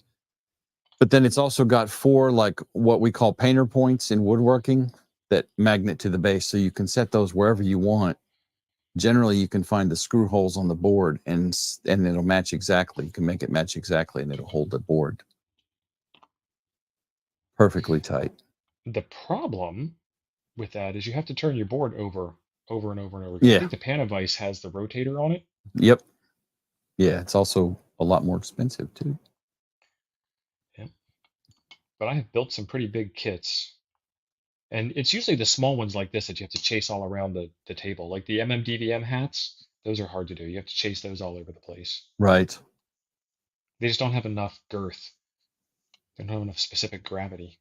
But then it's also got 4 like what we call painter points in woodworking that magnet to the base, so you can set those wherever you want. Generally, you can find the screw holes on the board, and it'll match exactly. You can make it match exactly, and it'll hold the board perfectly tight. The problem with that is you have to turn your board over and over and over because I Yeah. think the Panavice has the rotator on it. Yep. Yeah. It's also a lot more expensive too. Yeah. But I have built some pretty big kits. And it's usually the small ones like this that you have to chase all around the table. Like the MMDVM hats, those are hard to do. You have to chase those all over the place. Right. They just don't have enough girth. They don't have enough specific gravity.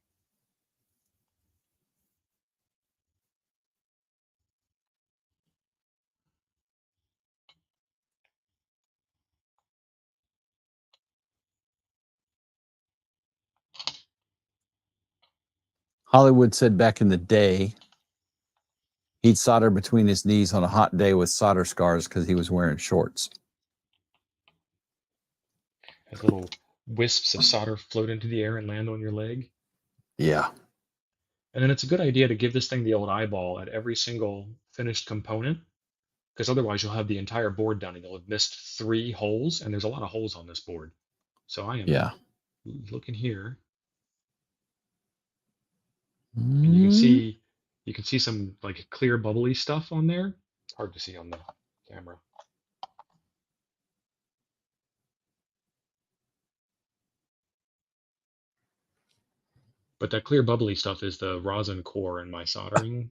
Hollywood said back in the day, he'd solder between his knees on a hot day with solder scars because he was wearing shorts. As little wisps of solder float into the air and land on your leg. Yeah. And then it's a good idea to give this thing the old eyeball at every single finished component, because otherwise you'll have the entire board done and you'll have missed 3 holes, and there's a lot of holes on this board. So I am looking here, and you can see some like clear bubbly stuff on there. It's hard to see on the camera. But that clear bubbly stuff is the rosin core in my solder, and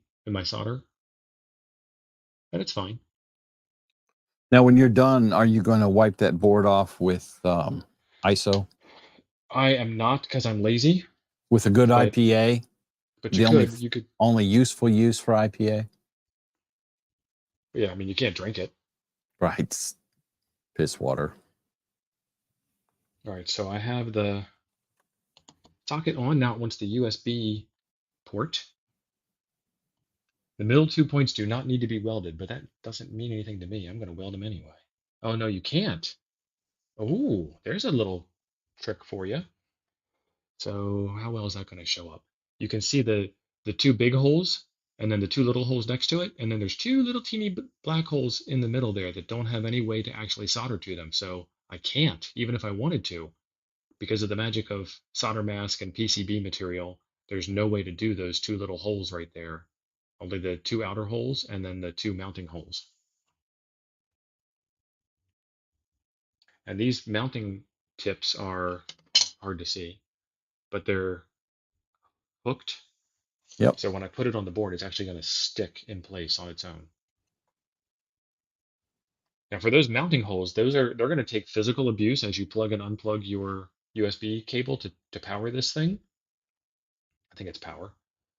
it's fine. Now, when you're done, are you going to wipe that board off with ISO? I am not, because I'm lazy. With a good But IPA? But The you could. only useful use for IPA? Yeah, I mean, you can't drink it. Right. Piss water. All right, so I have the socket on. Now it wants the USB port. The middle 2 points do not need to be welded, but that doesn't mean anything to me. I'm going to weld them anyway. Oh, no, you can't. Oh, there's a little trick for you. So how well is that going to show up? You can see the 2 big holes and then the 2 little holes next to it. And then there's 2 little teeny black holes in the middle there that don't have any way to actually solder to them. So I can't, even if I wanted to, because of the magic of solder mask and PCB material. There's no way to do those 2 little holes right there. Only the 2 outer holes and then the 2 mounting holes. And these mounting tips are hard to see, but they're hooked. Yep. So when I put it on the board, it's actually going to stick in place on its own. Now for those mounting holes, they're going to take physical abuse as you plug and unplug your USB cable to power this thing. I think it's power.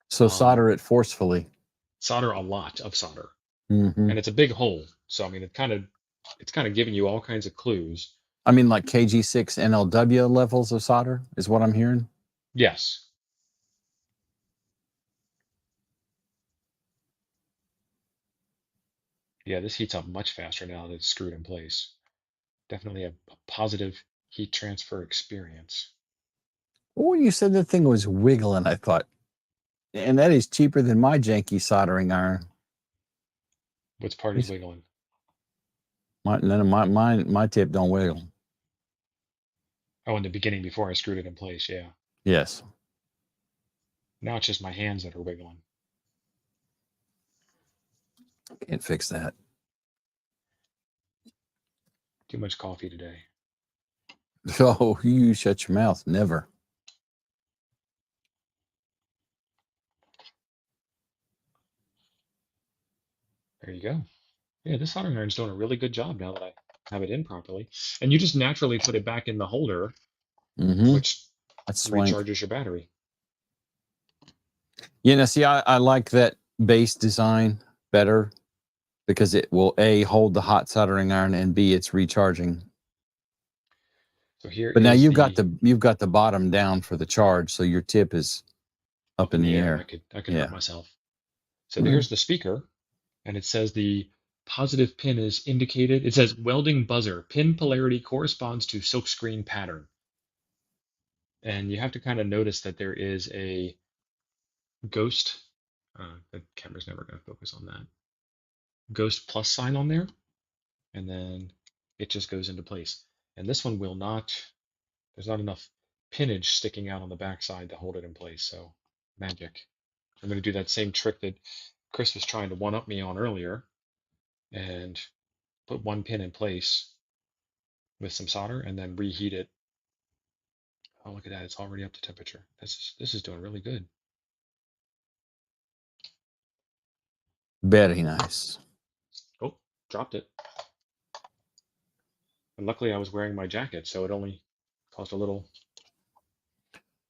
So solder it forcefully. Solder a lot of solder. Mm-hmm. And it's a big hole. So I mean it's kind of giving you all kinds of clues. I mean, like KG6 NLW levels of solder is what I'm hearing? Yes. Yeah, this heats up much faster now that it's screwed in place. Definitely a positive heat transfer experience. Oh, you said the thing was wiggling, I thought. And that is cheaper than my janky soldering iron. Which part is wiggling? My tip don't wiggle. Oh, in the beginning before I screwed it in place, yeah. Yes. Now it's just my hands that are wiggling. Can't fix that. Too much coffee today. Oh, you shut your mouth. Never. There you go. Yeah, this soldering iron's doing a really good job now that I have it in properly. And you just naturally put it back in the holder, which recharges your battery. Yeah, now see, I like that base design better because it will A, hold the hot soldering iron, and B, it's recharging. So here but now you've got the bottom down for the charge, so your tip is up in the air. I could hurt myself. So here's the speaker, and it says the positive pin is indicated. It says welding buzzer. Pin polarity corresponds to silkscreen pattern. And you have to kind of notice that there is a ghost. The camera's never going to focus on that. Ghost plus sign on there, and then it just goes into place. And this one will not. There's not enough pinnage sticking out on the backside to hold it in place. So magic. I'm going to do that same trick that Chris was trying to one-up me on earlier, and put one pin in place with some solder, and then reheat it. Oh, look at that! It's already up to temperature. This is doing really good. Very nice. Oh, dropped it. And luckily I was wearing my jacket, so it only caused a little.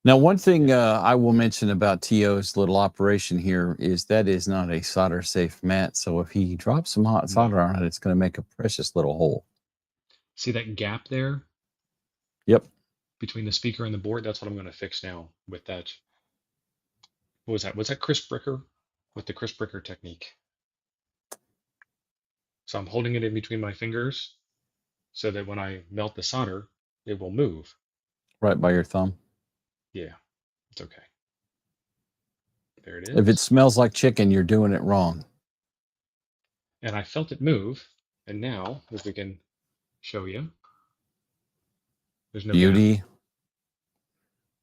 Now, one thing I will mention about TO's little operation here is that is not a solder safe mat. So if he drops some hot solder on it, it's going to make a precious little hole. See that gap there? Yep. Between the speaker and the board? That's what I'm going to fix now with that. What was that? Was that Chris Bricker? With the Chris Bricker technique. So I'm holding it in between my fingers so that when I melt the solder, it will move. Right by your thumb? Yeah, it's okay. There it is. If it smells like chicken, you're doing it wrong. and I felt it move. And now, if we can show you, there's no gap. Beauty.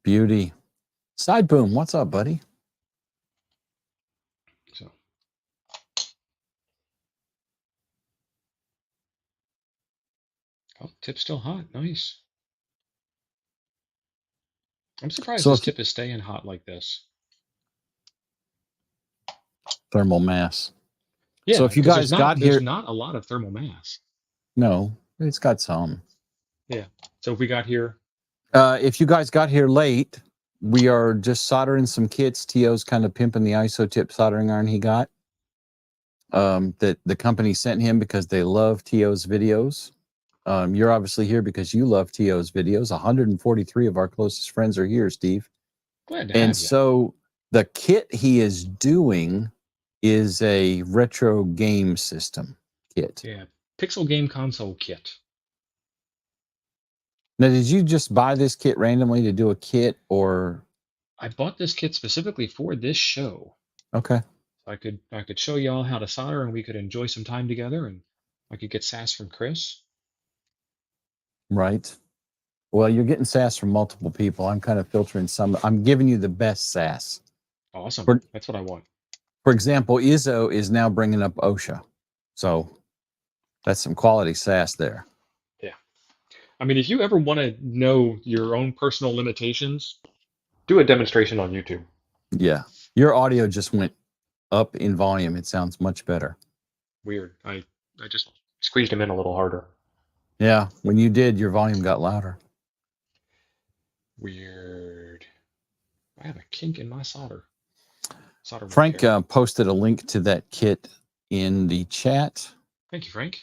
Beauty. Side boom. What's up, buddy? So, oh, tip's still hot. Nice. I'm surprised So this if tip is staying hot like this. thermal mass. Yeah, So if you because guys got there's here, not a lot of thermal mass. no, it's got some. Yeah. So if we got here, If you guys got here late, we are just soldering some kits. T.O.'s kind of pimping the ISO tip soldering iron he got. That the company sent him because they love T.O.'s videos. You're obviously here because you love T.O.'s videos. 143 of our closest friends are here, Steve. glad to And have you. so the kit he is doing is a retro game system kit. Yeah, Pixel Game Console Kit. Now, did you just buy this kit randomly to do a kit, or? I bought this kit specifically for this show. Okay. I could show y'all how to solder and we could enjoy some time together and I could get sass from Chris. Right. Well, you're getting sass from multiple people. I'm kind of filtering some. I'm giving you the best sass. Awesome. That's what I want. For example, Izzo is now bringing up OSHA. So that's some quality sass there. Yeah. I mean, if you ever want to know your own personal limitations, do a demonstration on YouTube. Yeah. Your audio just went up in volume. It sounds much better. Weird. I just squeezed him in a little harder. Yeah. When you did, your volume got louder. Weird. I have a kink in my solder. Frank posted a link to that kit in the chat. Thank you, Frank.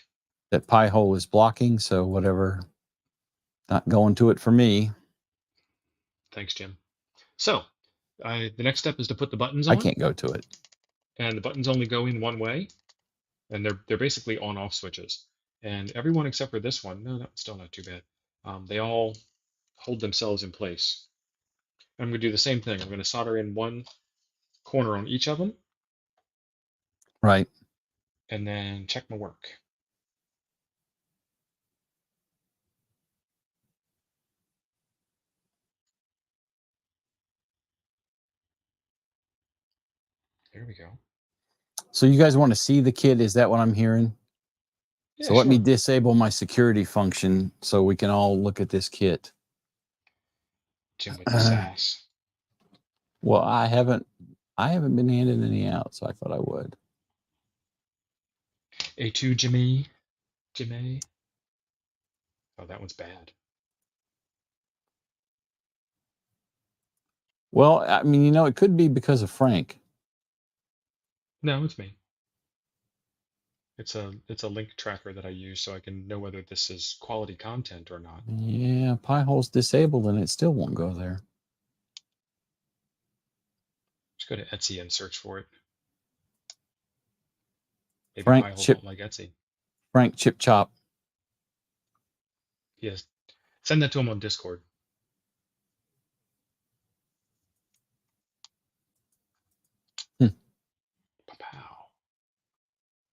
That pie hole is blocking, so whatever. Not going to it for me. Thanks, Jim. So, the next step is to put the buttons on. I can't go to it. And the buttons only go in one way, and they're basically on-off switches. And everyone except for this one, no, that's still not too bad. They all hold themselves in place. I'm going to do the same thing. I'm going to solder in one corner on each of them. Right. And then check my work. There we go. So you guys want to see the kit? Is that what I'm hearing? Yeah, So let me sure. disable my security function so we can all look at this kit. Jim with the sass. Well, I haven't been handing any out, so I thought I would. A2 Jimmy. Oh, that one's bad. Well, I mean, it could be because of Frank. No, it's me. It's a link tracker that I use so I can know whether this is quality content or not. Yeah, pie hole's disabled and it still won't go there. Just go to Etsy and search for it. Maybe Frank pie holes Chip don't like Etsy. Frank Chip Chop. Yes. Send that to him on Discord. Pow.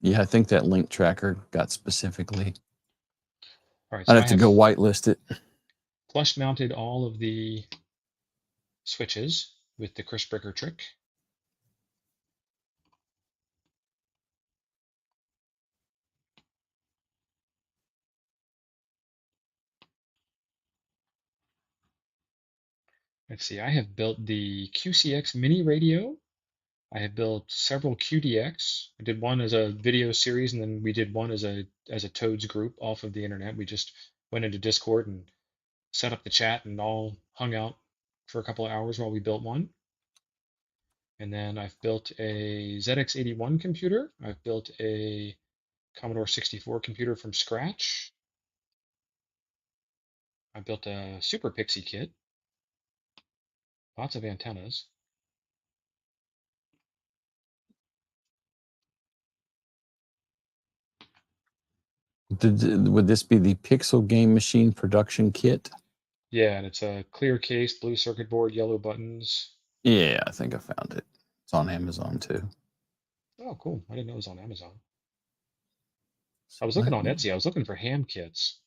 Yeah, I think that link tracker got specifically. All right, so I'd have to go whitelist it. Flush mounted all of the switches with the Chris Bricker trick. Let's see, I have built the QCX mini radio. I have built several QDX. I did one as a video series, and then we did one as a Toads group off of the internet. We just went into Discord and set up the chat and all hung out for a couple of hours while we built one. And then I've built a ZX81 computer. I've built a Commodore 64 computer from scratch. I built a Super Pixie kit. Lots of antennas. Would this be the Pixel Game Machine production kit? Yeah, and it's a clear case, blue circuit board, yellow buttons. Yeah, I think I found it. It's on Amazon too. Oh, cool. I didn't know it was on Amazon. I was looking on Etsy. I was looking for ham kits,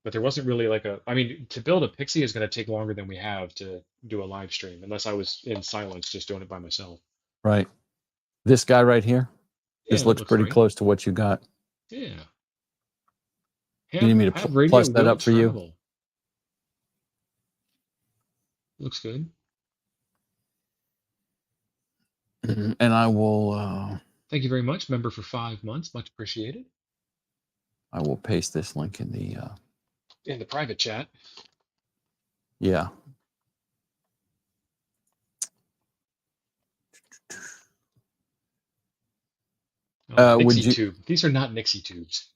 but there wasn't really like a. I mean, to build a Pixie is going to take longer than we have to do a live stream, unless I was in silence just doing it by myself. Right. This guy right here. Yeah, This that looks looks pretty right. close to what you got. Yeah. You need me to Have radio plus that will up for you? travel. Looks good. And I will Thank you very much, member, for 5 months. Much appreciated. I will paste this link in In the private chat. yeah. Would you? Tube. These are not Nixie tubes.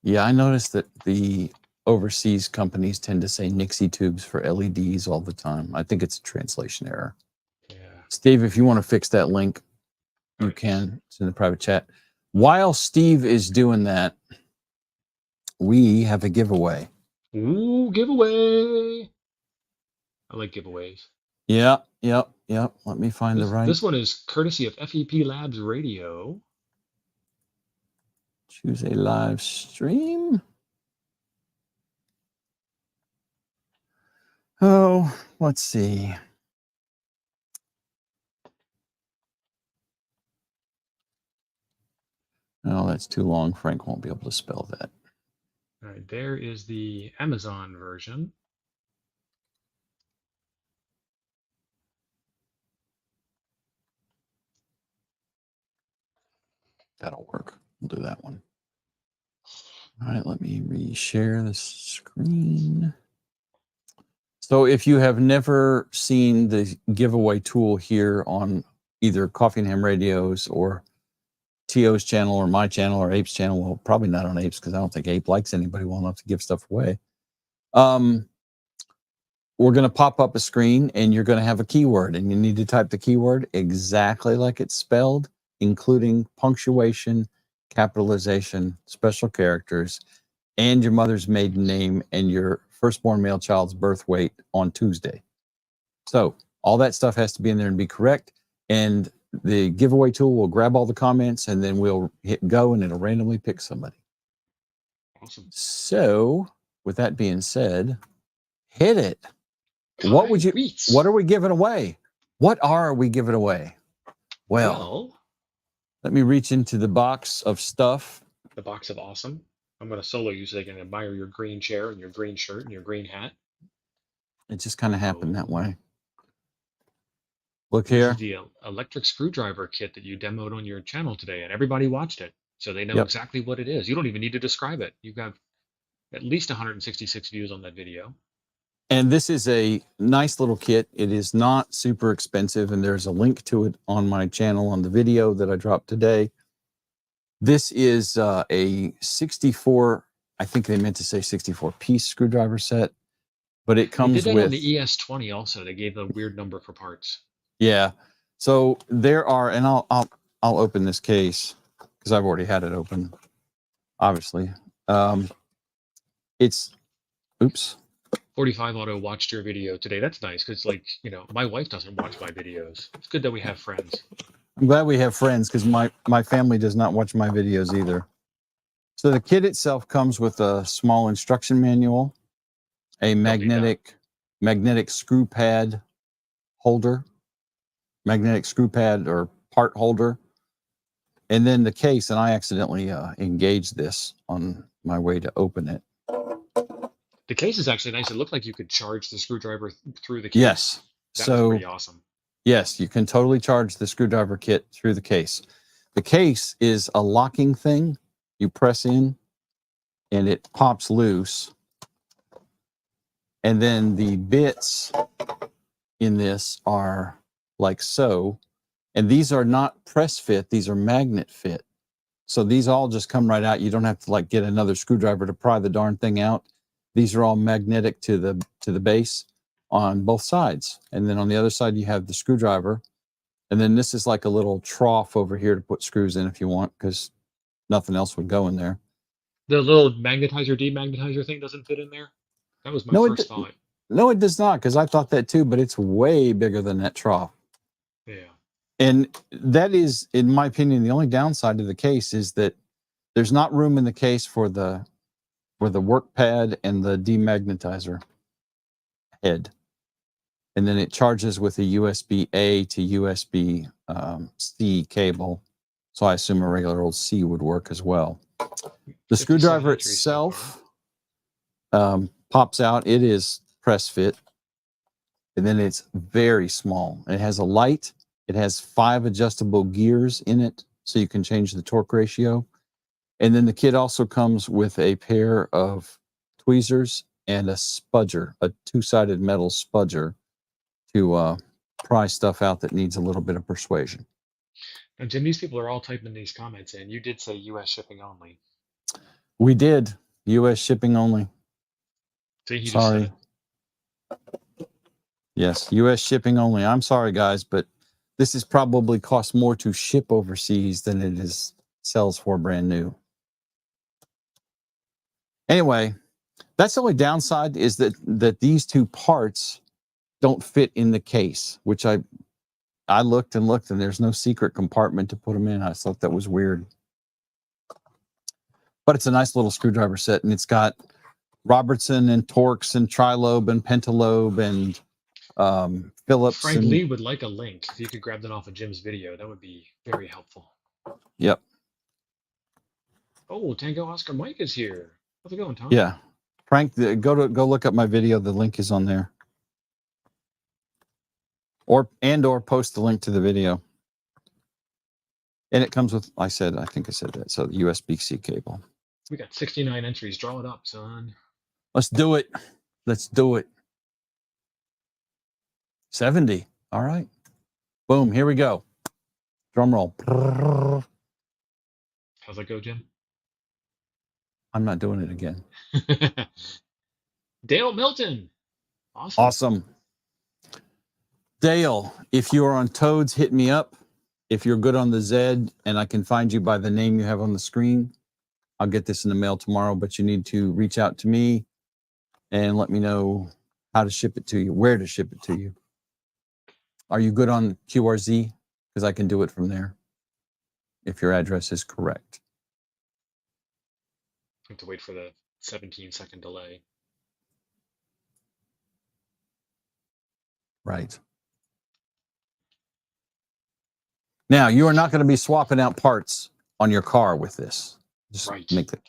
Yeah, I noticed that the overseas companies tend to say Nixie tubes for LEDs all the time. I think it's a translation error. Yeah. Steve, if you want to fix that link, you Right. can. It's in the private chat. While Steve is doing that, we have a giveaway. Ooh, giveaway. I like giveaways. Yep. Let me find the right. This one is courtesy of FEP Labs Radio. Choose a live stream. Oh, let's see. No, that's too long. Frank won't be able to spell that. All right, there is the Amazon version. That'll work. We'll do that one. All right, let me reshare the screen. So if you have never seen the giveaway tool here on either Coffee and Ham Radios or T.O.'s channel or my channel or Ape's channel, well, probably not on Ape's because I don't think Ape likes anybody well enough to give stuff away. We're going to pop up a screen and you're going to have a keyword and you need to type the keyword exactly like it's spelled, including punctuation, capitalization, special characters, and your mother's maiden name and your firstborn male child's birth weight on Tuesday. So all that stuff has to be in there and be correct. And the giveaway tool will grab all the comments and then we'll hit go and it'll randomly pick somebody. Awesome. So with that being said, hit it. What are we giving away? What are we giving away? Well, let me reach into the box of stuff. The box of awesome. I'm going to solo you so they can admire your green chair and your green shirt and your green hat. It just kind of happened that way. Look here. This is the electric screwdriver kit that you demoed on your channel today, and everybody watched it. So they know exactly what it is. You don't even need to describe it. You've got at least 166 views on that video. And this is a nice little kit. It is not super expensive, and there's a link to it on my channel on the video that I dropped today. This is a 64, I think they meant to say 64-piece screwdriver set, but it comes with... They did that on the ES20 also. They gave a weird number for parts. Yeah. So there are, and I'll open this case because I've already had it open, obviously. It's, oops. 45 Auto watched your video today. That's nice because, like, you know, my wife doesn't watch my videos. It's good that we have friends. I'm glad we have friends because my family does not watch my videos either. So the kit itself comes with a small instruction manual, a magnetic screw pad holder, magnetic screw pad or part holder, and then the case. And I accidentally engaged this on my way to open it. The case is actually nice. It looked like you could charge the screwdriver through the case. Yes. That was pretty awesome. Yes, you can totally charge the screwdriver kit through the case. The case is a locking thing. You press in and it pops loose. And then the bits in this are like so. And these are not press fit, these are magnet fit. So these all just come right out. You don't have to like get another screwdriver to pry the darn thing out. These are all magnetic to the base on both sides. And then on the other side, you have the screwdriver. And then this is like a little trough over here to put screws in if you want, because nothing else would go in there. The little magnetizer, demagnetizer thing doesn't fit in there? That was my first thought. No, it does not, because I thought that too, but it's way bigger than that trough. Yeah. And that is, in my opinion, the only downside to the case is that There's not room in the case for the work pad and the demagnetizer head. And then it charges with a USB-A to USB-C cable. So I assume a regular old C would work as well. The 57 screwdriver entries so far. itself pops out. It is press fit. And then it's very small. It has a light. It has 5 adjustable gears in it, so you can change the torque ratio. And then the kit also comes with a pair of tweezers and a spudger, a 2-sided metal spudger to pry stuff out that needs a little bit of persuasion. Now, Jim, these people are all typing these comments in. You did say U.S. shipping only. We did. U.S. shipping only. See, he Sorry. just said it. Yes, U.S. shipping only. I'm sorry, guys, but this is probably cost more to ship overseas than it is sells for brand new. Anyway, that's the only downside, is that these 2 parts don't fit in the case, which I looked and looked, and there's no secret compartment to put them in. I thought that was weird. But it's a nice little screwdriver set, and it's got Robertson and Torx and Trilobe and Pentalobe and Phillips. Frank and, Lee would like a link. If you could grab that off of Jim's video, that would be very helpful. Yep. Oh, Tango Oscar Mike is here. How's it going, Tom? Yeah. Frank, go look up my video. The link is on there. Or post the link to the video. And it comes with, I think I said that. So the USB-C cable. We got 69 entries. Draw it up, son. Let's do it. Let's do it. 70. All right. Boom. Here we go. Drum roll. How's that go, Jim? I'm not doing it again. Dale Milton. Awesome. Awesome. Dale, if you are on Toads, hit me up. If you're good on the Z and I can find you by the name you have on the screen, I'll get this in the mail tomorrow, but you need to reach out to me and let me know how to ship it to you, where to ship it to you. Are you good on QRZ? Because I can do it from there if your address is correct. I have to wait for the 17-second delay. Right. Now, you are not going to be swapping out parts on your car with this. Just right. make it.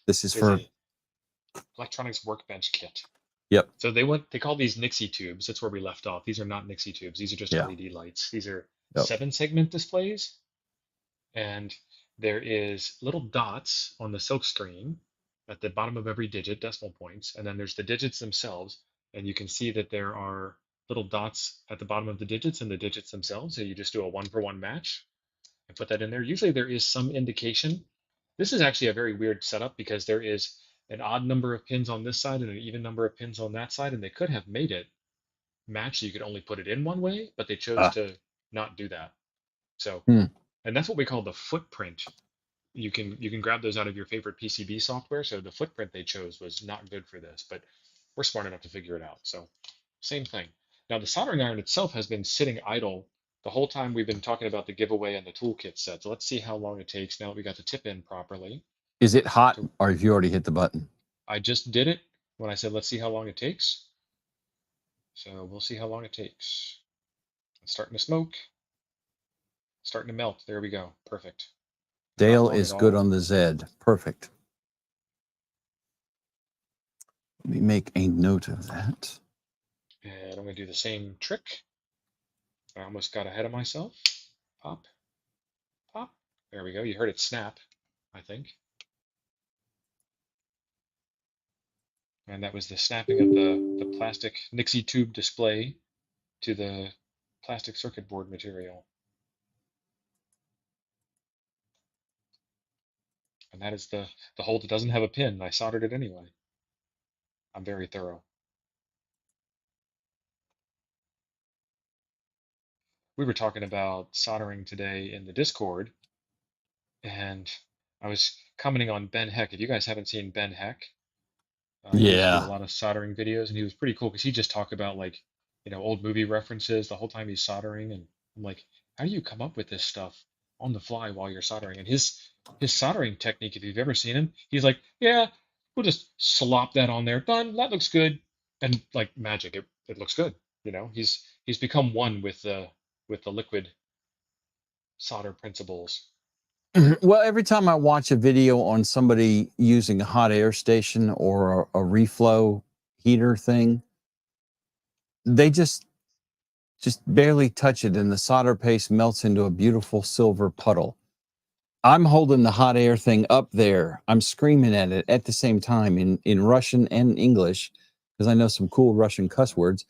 This is There's for electronics workbench kit. Yep. So they call these Nixie tubes. That's where we left off. These are not Nixie tubes. These are just LED lights. These are 7-segment displays. And there is little dots on the silk screen at the bottom of every digit, decimal points. And then there's the digits themselves. And you can see that there are little dots at the bottom of the digits and the digits themselves. So you just do a 1-for-1 match and put that in there. Usually there is some indication. This is actually a very weird setup because there is an odd number of pins on this side and an even number of pins on that side, and they could have made it match so you could only put it in one way, but they chose to not do that. So, and that's what we call the footprint. You can grab those out of your favorite PCB software. So the footprint they chose was not good for this, but we're smart enough to figure it out. So same thing. Now the soldering iron itself has been sitting idle the whole time we've been talking about the giveaway and the toolkit set. So let's see how long it takes now that we got the tip in properly. Is it hot, or have you already hit the button? I just did it when I said, let's see how long it takes. So we'll see how long it takes. It's starting to smoke. It's starting to melt. There we go. Perfect. Dale is good on the Z. Perfect. Let me make a note of that. And I'm going to do the same trick. I almost got ahead of myself. Pop. Pop. There we go. You heard it snap, I think. And that was the snapping of the plastic Nixie tube display to the plastic circuit board material. And that is the hole that doesn't have a pin. I soldered it anyway. I'm very thorough. We were talking about soldering today in the Discord, and I was commenting on Ben Heck. If you guys haven't seen Ben Heck, he used to do a lot of soldering videos, and he was pretty cool because he just talked about like, old movie references the whole time he's soldering, and I'm like, how do you come up with this stuff? on the fly while you're soldering. And his soldering technique, if you've ever seen him, he's like, yeah, we'll just slop that on there. Done. That looks good. And like magic, it looks good. You know, he's become one with the liquid solder principles. Well, every time I watch a video on somebody using a hot air station or a reflow heater thing, they just barely touch it and the solder paste melts into a beautiful silver puddle. I'm holding the hot air thing up there. I'm screaming at it at the same time in Russian and English because I know some cool Russian cuss words,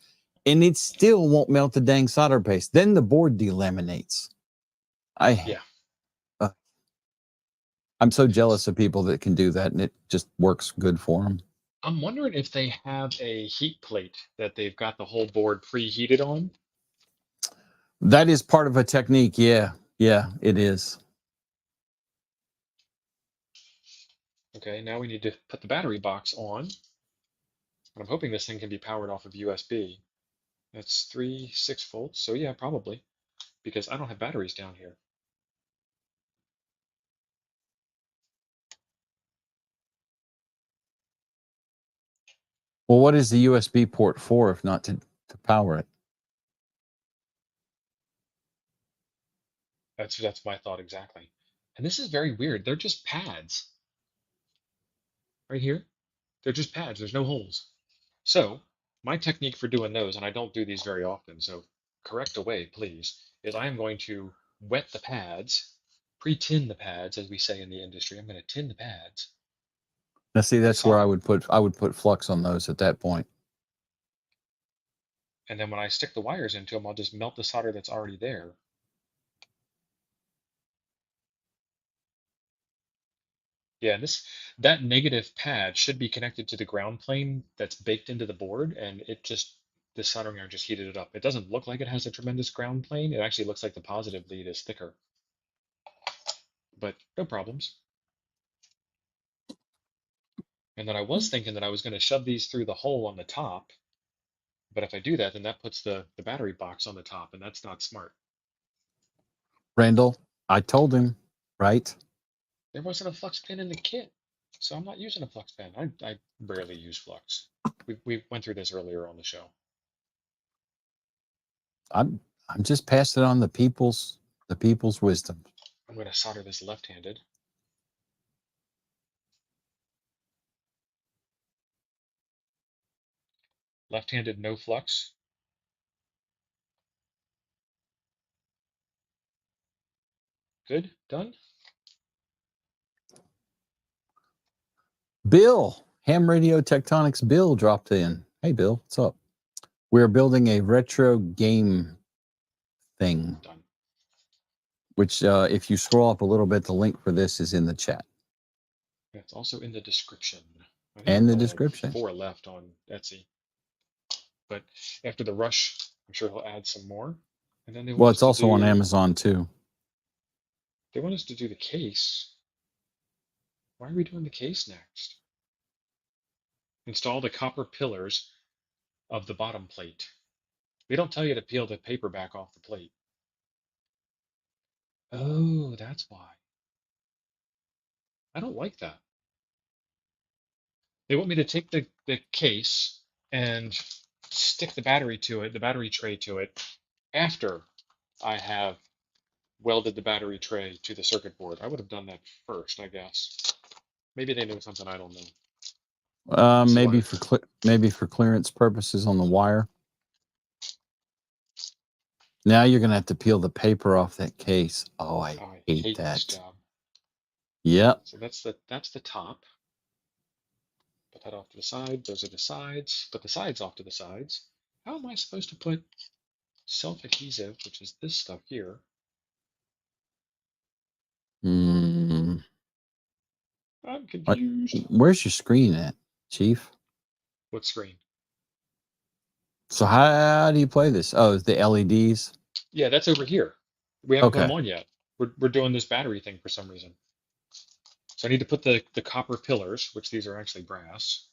and it still won't melt the dang solder paste. Then the board delaminates. Yeah. Uh, I'm so jealous of people that can do that, and it just works good for them. I'm wondering if they have a heat plate that they've got the whole board preheated on. That is part of a technique. Yeah, it is. Okay, now we need to put the battery box on. I'm hoping this thing can be powered off of USB. That's 6 volts, so yeah, probably, because I don't have batteries down here. Well, what is the USB port for if not to power it? That's my thought exactly. And this is very weird. They're just pads right here. They're just pads. There's no holes. So my technique for doing those, and I don't do these very often, so correct away, please, is I am going to wet the pads, pre-tin the pads, as we say in the industry. I'm going to tin the pads Now, see, with that's where solder. I would put flux on those at that point. And then when I stick the wires into them, I'll just melt the solder that's already there. Yeah, that negative pad should be connected to the ground plane that's baked into the board, and the soldering iron just heated it up. It doesn't look like it has a tremendous ground plane. It actually looks like the positive lead is thicker, but no problems. And then I was thinking that I was going to shove these through the hole on the top, but if I do that, then that puts the battery box on the top, and that's not smart. Randall, I told him, right? There wasn't a flux pin in the kit, so I'm not using a flux pin. I rarely use flux. We went through this earlier on the show. I'm just passing on the people's wisdom. I'm going to solder this left-handed. Left-handed, no flux. Good, done. Bill, Ham Radio Tectonics Bill dropped in. Hey, Bill, what's up? We're building a retro game thing, Done. which if you scroll up a little bit, the link for this is in the chat. It's also in the description. I think And there's the only like description. 4 left on Etsy. But after the rush, I'm sure he'll add some more. And then they want Well, us it's to also on do Amazon too. they want us to do the case. Why are we doing the case next? Install the copper pillars of the bottom plate. They don't tell you to peel the paper back off the plate. Oh, that's why. I don't like that. They want me to take the case and stick the battery to it, the battery tray to it, after I have welded the battery tray to the circuit board. I would have done that first, I guess. Maybe they know something I don't know. So Maybe for clearance purposes on the wire. Now you're gonna have to peel the paper off that case. Oh, I hate hate this that. job. Yep. So that's the top. Put that off to the side. Those are the sides. Put the sides off to the sides. How am I supposed to put self-adhesive, which is this stuff here? Mm, I'm confused. where's your screen at, Chief? What screen? So how do you play this? Oh, it's the LEDs. Yeah, that's over here. We haven't put them Okay. on yet. We're doing this battery thing for some reason. So I need to put the copper pillars, which these are actually brass.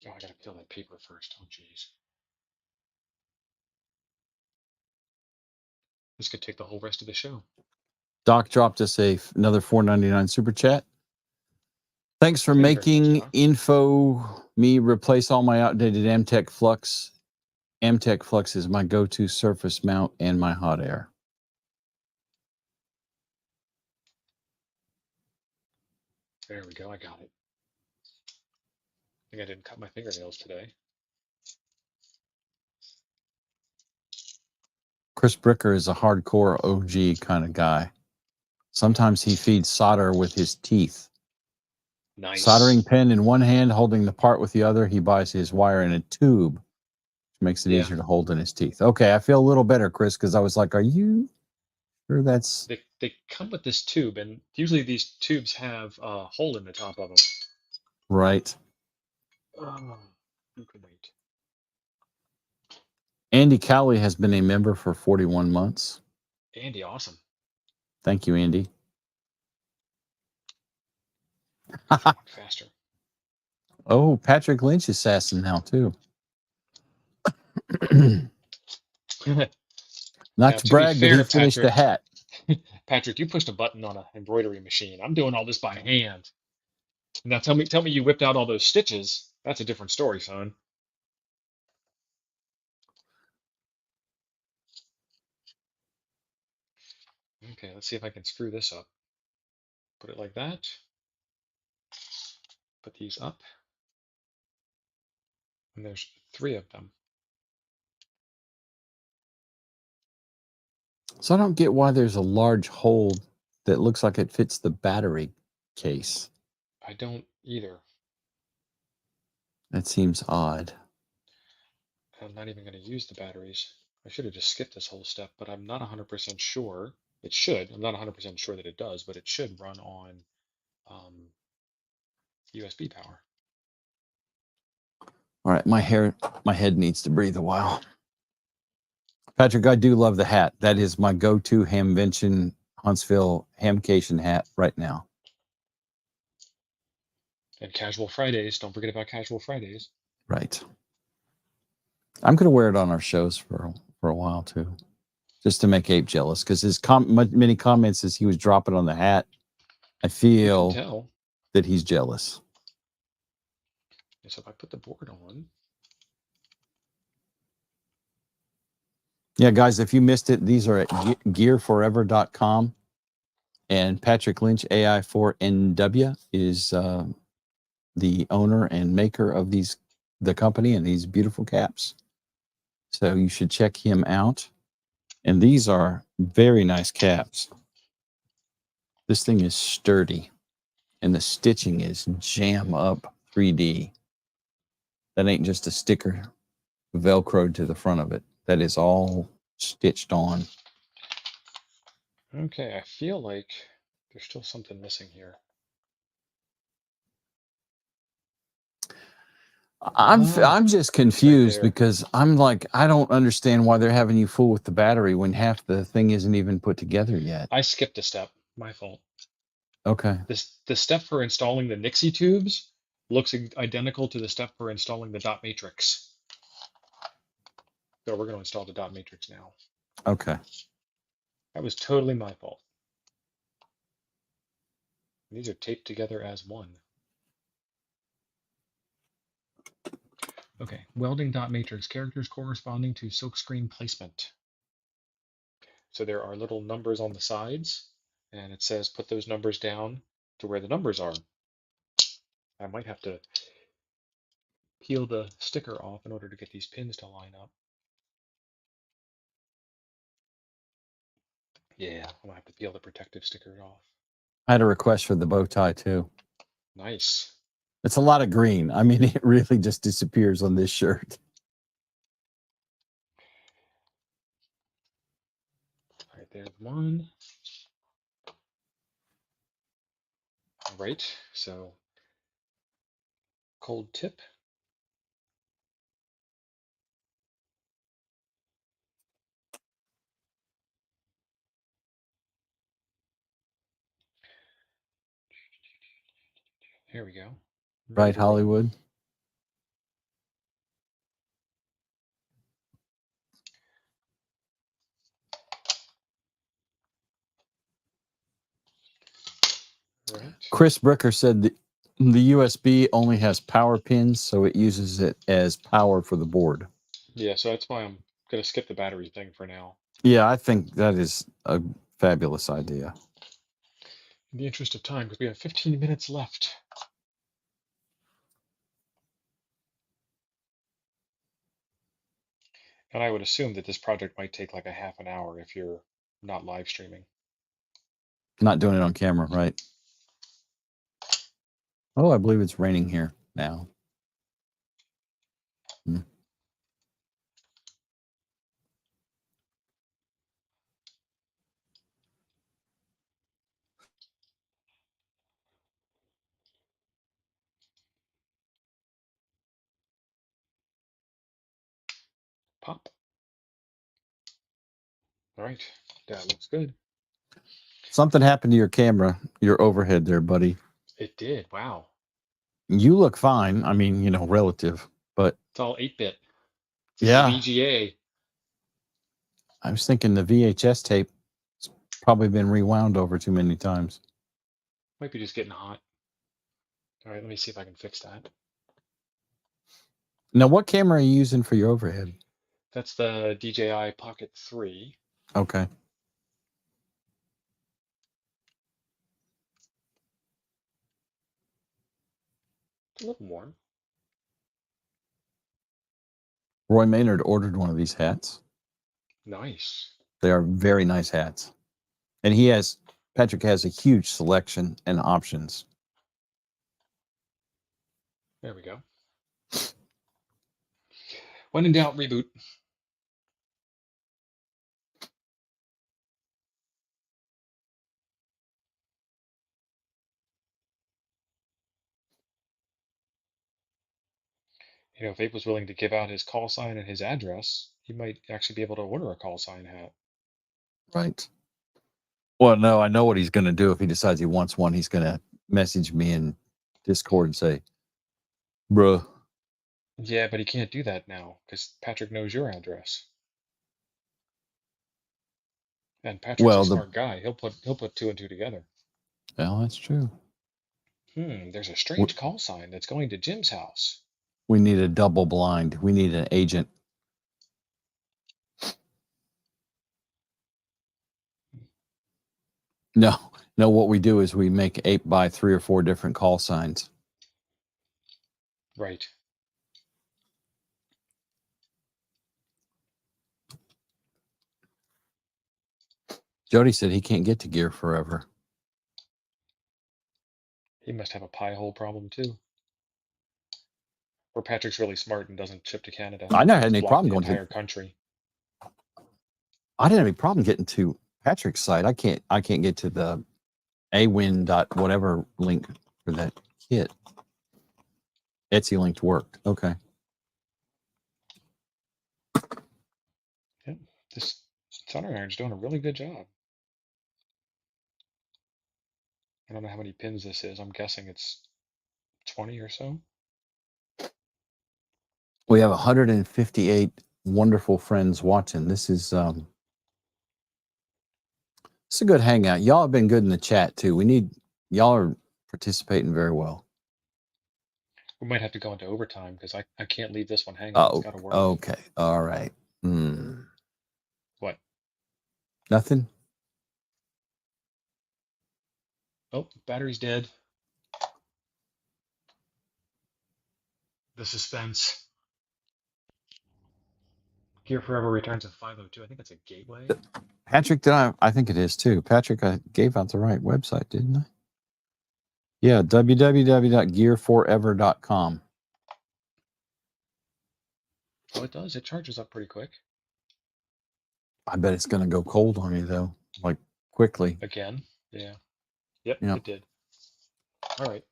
Oh, I gotta peel that paper first. Oh, jeez. This could take the whole rest of the show. Doc dropped us another $4.99 super chat. Thanks for Thank you very making much, Doc. info me replace all my outdated Amtech Flux. Amtech Flux is my go-to surface mount and my hot air. There we go. I got it. I think I didn't cut my fingernails today. Chris Bricker is a hardcore OG kind of guy. Sometimes he feeds solder with his teeth. Nice. Soldering pen in one hand, holding the part with the other. He buys his wire in a tube, which makes it easier to hold in his teeth. Okay, I feel a little better, Chris, because I was like, are you sure that's... They come with this tube, and usually these tubes have a hole in the top of them. Right. Oh, you can wait. Andy Cowley has been a member for 41 months. Andy, awesome. Thank you, Andy. Faster. Oh, Patrick Lynch assassin now, too. Not to To be brag, but fair, he finished the hat. Patrick, you pushed a button on an embroidery machine. I'm doing all this by hand. Now tell me you whipped out all those stitches. That's a different story, son. Okay, let's see if I can screw this up. Put it like that. Put these up. And there's 3 of them. So I don't get why there's a large hole that looks like it fits the battery case. I don't either. That seems odd. I'm not even going to use the batteries. I should have just skipped this whole step, but I'm not 100% sure. It should. I'm not 100% sure that it does, but it should run on USB power. All right, my head needs to breathe a while. Patrick, I do love the hat. That is my go-to Hamvention Huntsville Hamcation hat right now. And Casual Fridays. Don't forget about Casual Fridays. Right. I'm going to wear it on our shows for a while too, just to make Abe jealous, because his many comments as he was dropping on the hat, I feel Tell. that he's jealous. So if I put the board on. Yeah, guys, if you missed it, these are at gearforever.com. And Patrick Lynch, AI4NW, is the owner and maker of the company and these beautiful caps. So you should check him out. And these are very nice caps. This thing is sturdy. And the stitching is jam up 3D. That ain't just a sticker velcroed to the front of it. That is all stitched on. Okay, I feel like there's still something missing here. I'm just confused there. because I'm like, I don't understand why they're having you fool with the battery when half the thing isn't even put together yet. I skipped a step. My fault. Okay. The step for installing the Nixie tubes looks identical to the step for installing the dot matrix. So we're going to install the dot matrix now. Okay. That was totally my fault. These are taped together as one. Okay, welding dot matrix characters corresponding to silkscreen placement. So there are little numbers on the sides, and it says put those numbers down to where the numbers are. I might have to peel the sticker off in order to get these pins to line up. Yeah, I'm gonna have to peel the protective sticker off. I had a request for the bow tie too. Nice. It's a lot of green. I mean, it really just disappears on this shirt. All right, there's one. All right, so cold tip. Here we go. Right, Ready to roll. Hollywood? Chris Bricker said the USB only has power pins, so it uses it as power for the board. Yeah, so that's why I'm gonna skip the battery thing for now. Yeah, I think that is a fabulous idea. In the interest of time, because we have 15 minutes left. And I would assume that this project might take like a half an hour if you're not live streaming. Not doing it on camera, right? Oh, I believe it's raining here now. Pop. All right, that looks good. Something happened to your camera, your overhead there, buddy. It did. Wow. You look fine. I mean, you know, relative, but It's all 8-bit. This is yeah, VGA. I was thinking the VHS tape has probably been rewound over too many times. Might be just getting hot. All right, let me see if I can fix that. Now, what camera are you using for your overhead? That's the DJI Pocket 3. Okay. It's a little warm. Roy Maynard ordered one of these hats. Nice. They are very nice hats. And Patrick has a huge selection and options. There we go. When in doubt, reboot. You know, if Abe was willing to give out his call sign and his address, he might actually be able to order a call sign hat. Right. Well, no, I know what he's going to do. If he decides he wants one, he's going to message me in Discord and say, bruh. Yeah, but he can't do that now because Patrick knows your address. And Patrick's a smart guy. He'll put two and two together. Well, that's true. There's a strange call sign that's going to Jim's house. We need a double blind. We need an agent. No, what we do is we make 8 by 3 or 4 different call signs. Right. Jody said he can't get to Gear forever. He must have a pie hole problem too. Or Patrick's really smart and doesn't ship to Canada. I never had any Block problem the going entire to. country. I didn't have any problem getting to Patrick's site. I can't get to the awin dot whatever link for that kit. Etsy linked worked. Okay. Yep. This soldering iron's doing a really good job. I don't know how many pins this is. I'm guessing it's 20 or so. We have 158 wonderful friends watching. This is it's a good hangout. Y'all have been good in the chat too. Y'all are participating very well. We might have to go into overtime because I can't leave this one hanging. Oh, It's got to work. okay. All right. What? Nothing? Oh, battery's dead. The suspense. Gear Forever returns at 5:02. I think that's a gateway. Patrick, I think it is too. Patrick, I gave out the right website, didn't I? Yeah, www.gearforever.com. Oh, it does. It charges up pretty quick. I bet it's going to go cold on me though, like quickly. Again? Yeah. Yep, Yeah. it did. All right.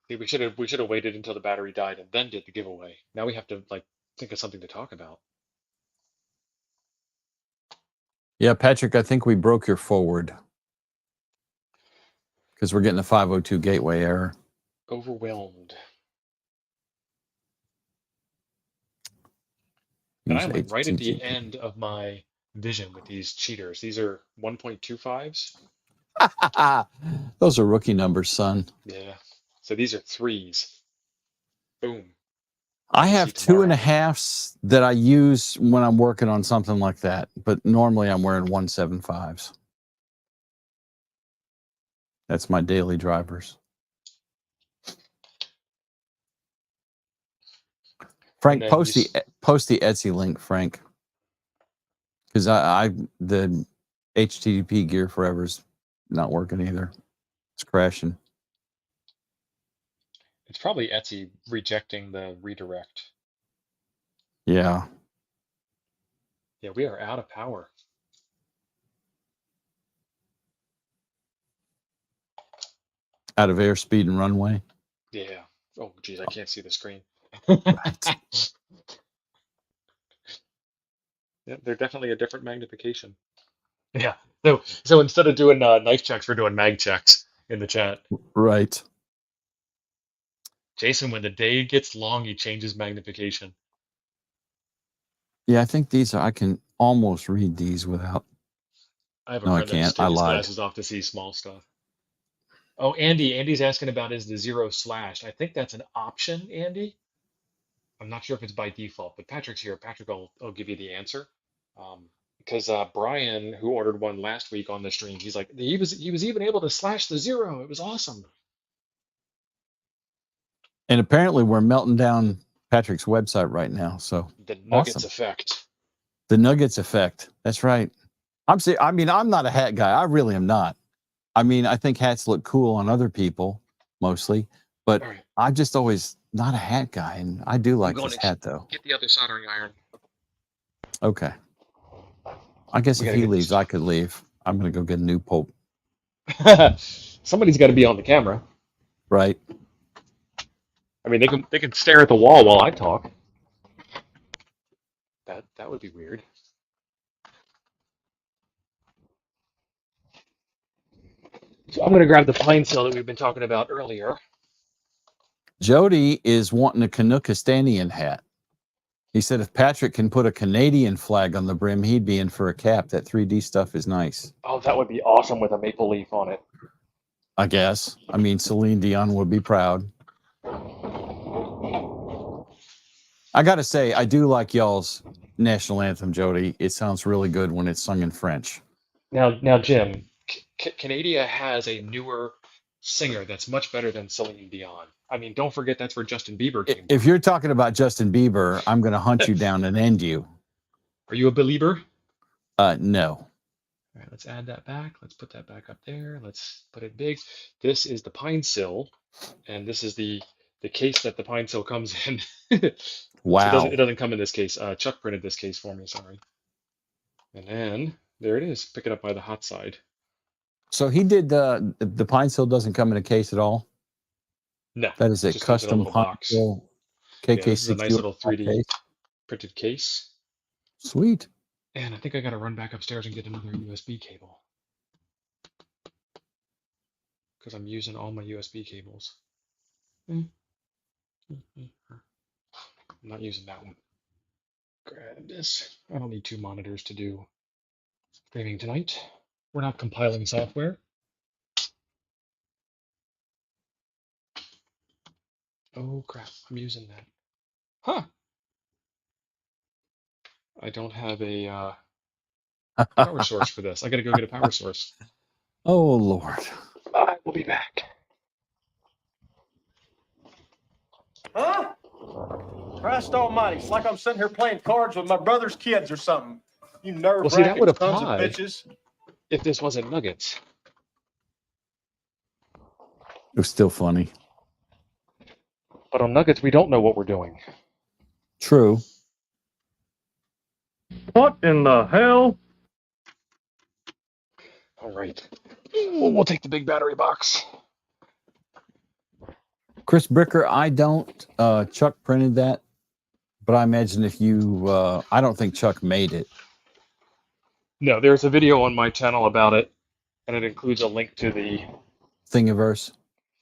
See, we should have waited until the battery died and then did the giveaway. Now we have to like think of something to talk about. Yeah, Patrick, I think we broke your forward because we're getting a 502 gateway error. Overwhelmed. And I'm like right at the end of my vision with these cheaters. These are 1.25s. Those are rookie numbers, son. Yeah. So these are 3s. Boom. I See have you tomorrow. 2.5s that I use when I'm working on something like that, but normally I'm wearing 175s. That's my daily drivers. Frank, And then post the Etsy link, Frank, because the HTTP gear forever's not working either. It's crashing. it's probably Etsy rejecting the redirect. Yeah. Yeah, we are out of power. Out of airspeed and runway. Yeah. Oh, geez, I can't see the screen. Right. Yeah, they're definitely a different magnification. Yeah. So instead of doing knife checks, we're doing mag checks in the chat. Right. Jason, when the day gets long, he changes magnification. Yeah, I think I can almost read these without. I have a No, I friend that has can't. to I take his lied. glasses off to see small stuff. Oh, Andy. Andy's asking about is the 0 slashed. I think that's an option, Andy. I'm not sure if it's by default, but Patrick's here. Patrick will give you the answer. Because Brian, who ordered one last week on the stream, he's like he was even able to slash the 0. It was awesome. And apparently we're melting down Patrick's website right now. So The Nuggets awesome. effect. The Nuggets effect. That's right. I mean, I'm not a hat guy. I really am not. I mean, I think hats look cool on other people mostly, but All right, I'm just always not a hat guy. And I do I'm like going this to hat though. get the other soldering iron. Okay. I guess We if gotta he get leaves, I could leave. I'm going to go get a new Pope. this. Somebody's got to be on the camera. Right. I mean, they can stare at the wall while I talk. That would be weird. So I'm gonna grab the pine seal that we've been talking about earlier. Jody is wanting a Canuckistanian hat. He said if Patrick can put a Canadian flag on the brim, he'd be in for a cap. That 3D stuff is nice. Oh, that would be awesome with a maple leaf on it. I guess. I mean, Celine Dion would be proud. I got to say, I do like y'all's national anthem, Jody. It sounds really good when it's sung in French. Now, Jim, Canada has a newer singer that's much better than Celine Dion. I mean, don't forget that's where Justin Bieber came If from. you're talking about Justin Bieber, I'm going to hunt you down and end you. Are you a believer? No. All right, let's add that back. Let's put that back up there. Let's put it big. This is the pine sill, and this is the case that the pine sill comes in. So Wow. it doesn't come in this case. Chuck printed this case for me. Sorry. And then there it is. Pick it up by the hot side. So he did the pine seal doesn't come in a case at all. No, That is it a just comes in a custom little pine box. seal Yeah, this is a nice little KK60 3D case. printed case. Sweet. And I think I got to run back upstairs and get another USB cable because I'm using all my USB cables. I'm not using that one. Grab this. I don't need 2 monitors to do streaming tonight. We're not compiling software. Oh crap, I'm using that. Huh. I don't have a power source for this. I gotta go get a power source. Oh, Lord. I will be back. Huh? Christ almighty, it's like I'm sitting here playing cards with my brother's kids or something. You Well, see, that would nerve-wracking sons of apply bitches. if this wasn't Nuggets. It was still funny. But on Nuggets, we don't know what we're doing. True. What in the hell? All right. We'll take the big battery box. Chris Bricker, I don't. Chuck printed that, but I imagine if you, I don't think Chuck made it. No, there's a video on my channel about it, and it includes a link to the Thingiverse.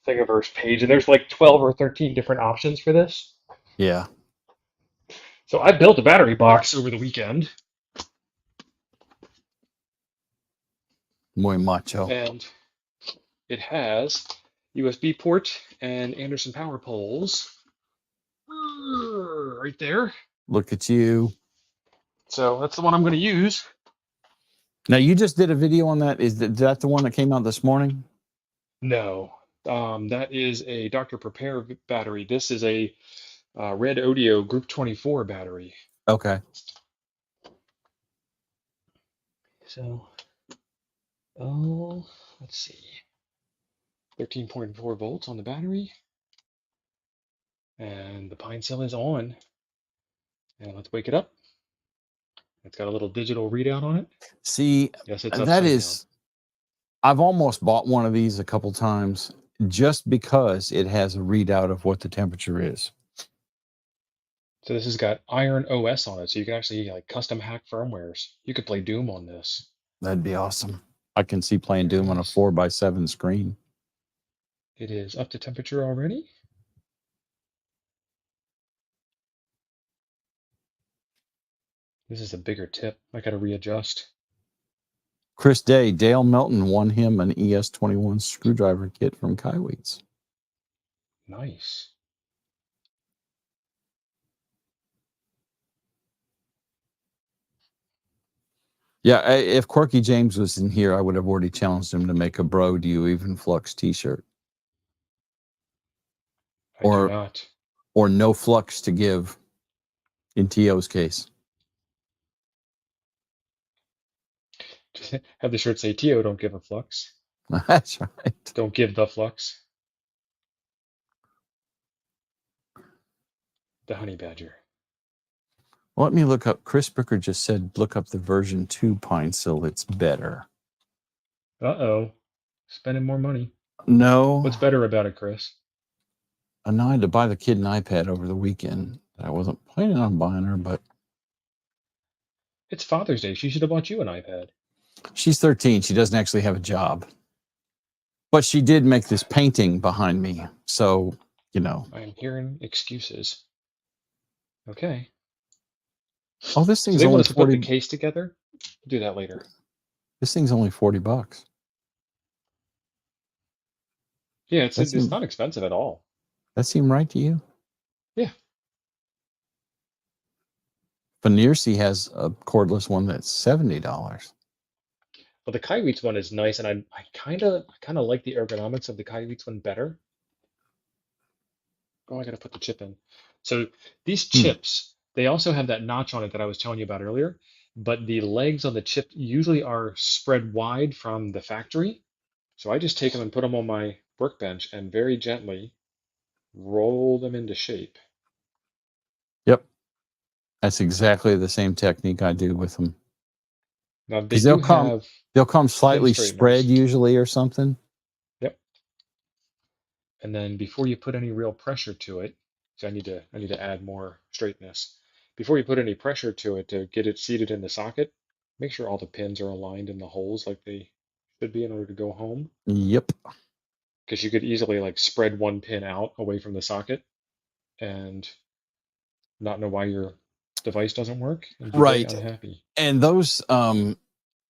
Thingiverse page, and there's like 12 or 13 different options for this. Yeah. So I built a battery box over the weekend, Muy macho. and it has USB port and Anderson power poles right there. Look at you. So that's the one I'm going to use. Now you just did a video on that. Is that the one that came out this morning? No, that is a Dr. Prepare battery. This is a Red Audio Group 24 battery. Okay. So, oh, let's see. 13.4 volts on the battery. And the pine cell is on. And let's wake it up. It's got a little digital readout on it. See, Yes, it's that upside down. is, I've almost bought one of these a couple times just because it has a readout of what the temperature is. So this has got Iron OS on it, so you can actually like custom hack firmwares. You could play Doom on this. That'd be awesome. I can see playing Doom on a Yes. 4x7 screen. It is up to temperature already. This is a bigger tip. I got to readjust. Chris Day, Dale Melton won him an ES21 screwdriver kit from Kaiweets. Nice. Yeah, if Quirky James was in here, I would have already challenged him to make a Bro Do You Even Flux t-shirt. I do not. Or no flux to give in T.O.'s case. Have the shirt say TO, don't give a flux. That's right. Don't give the flux. The honey badger. Well, let me look up. Chris Bricker just said, look up the version 2 Pine Sill. It's better. Uh-oh. Spending more money. No. What's better about it, Chris? I know I had to buy the kid an iPad over the weekend. I wasn't planning on buying her, but It's Father's Day. She should have bought you an iPad. she's 13. She doesn't actually have a job. But she did make this painting behind me. So, you know. I am hearing excuses. Okay. Oh, this So thing's they want only us to put the 40. case together? We'll do that later. This thing's only $40. Yeah, it's not expensive at all. That seem right to you? Yeah. Veneersy has a cordless one that's $70. Well, the Kaiweets one is nice, and I kind of like the ergonomics of the Kaiweets one better. Oh, I gotta put the chip in. So these chips, they also have that notch on it that I was telling you about earlier, but the legs on the chip usually are spread wide from the factory. So I just take them and put them on my workbench and very gently roll them into shape. Yep. That's exactly the same technique I do with them. Now they Because do have they'll come slightly straighteners. spread usually or something. Yep. And then before you put any real pressure to it, so I need to add more straightness. Before you put any pressure to it to get it seated in the socket, make sure all the pins are aligned in the holes like they should be in order to go home. Yep. Because you could easily like spread one pin out away from the socket and not know why your device doesn't work and be very Right. unhappy. And those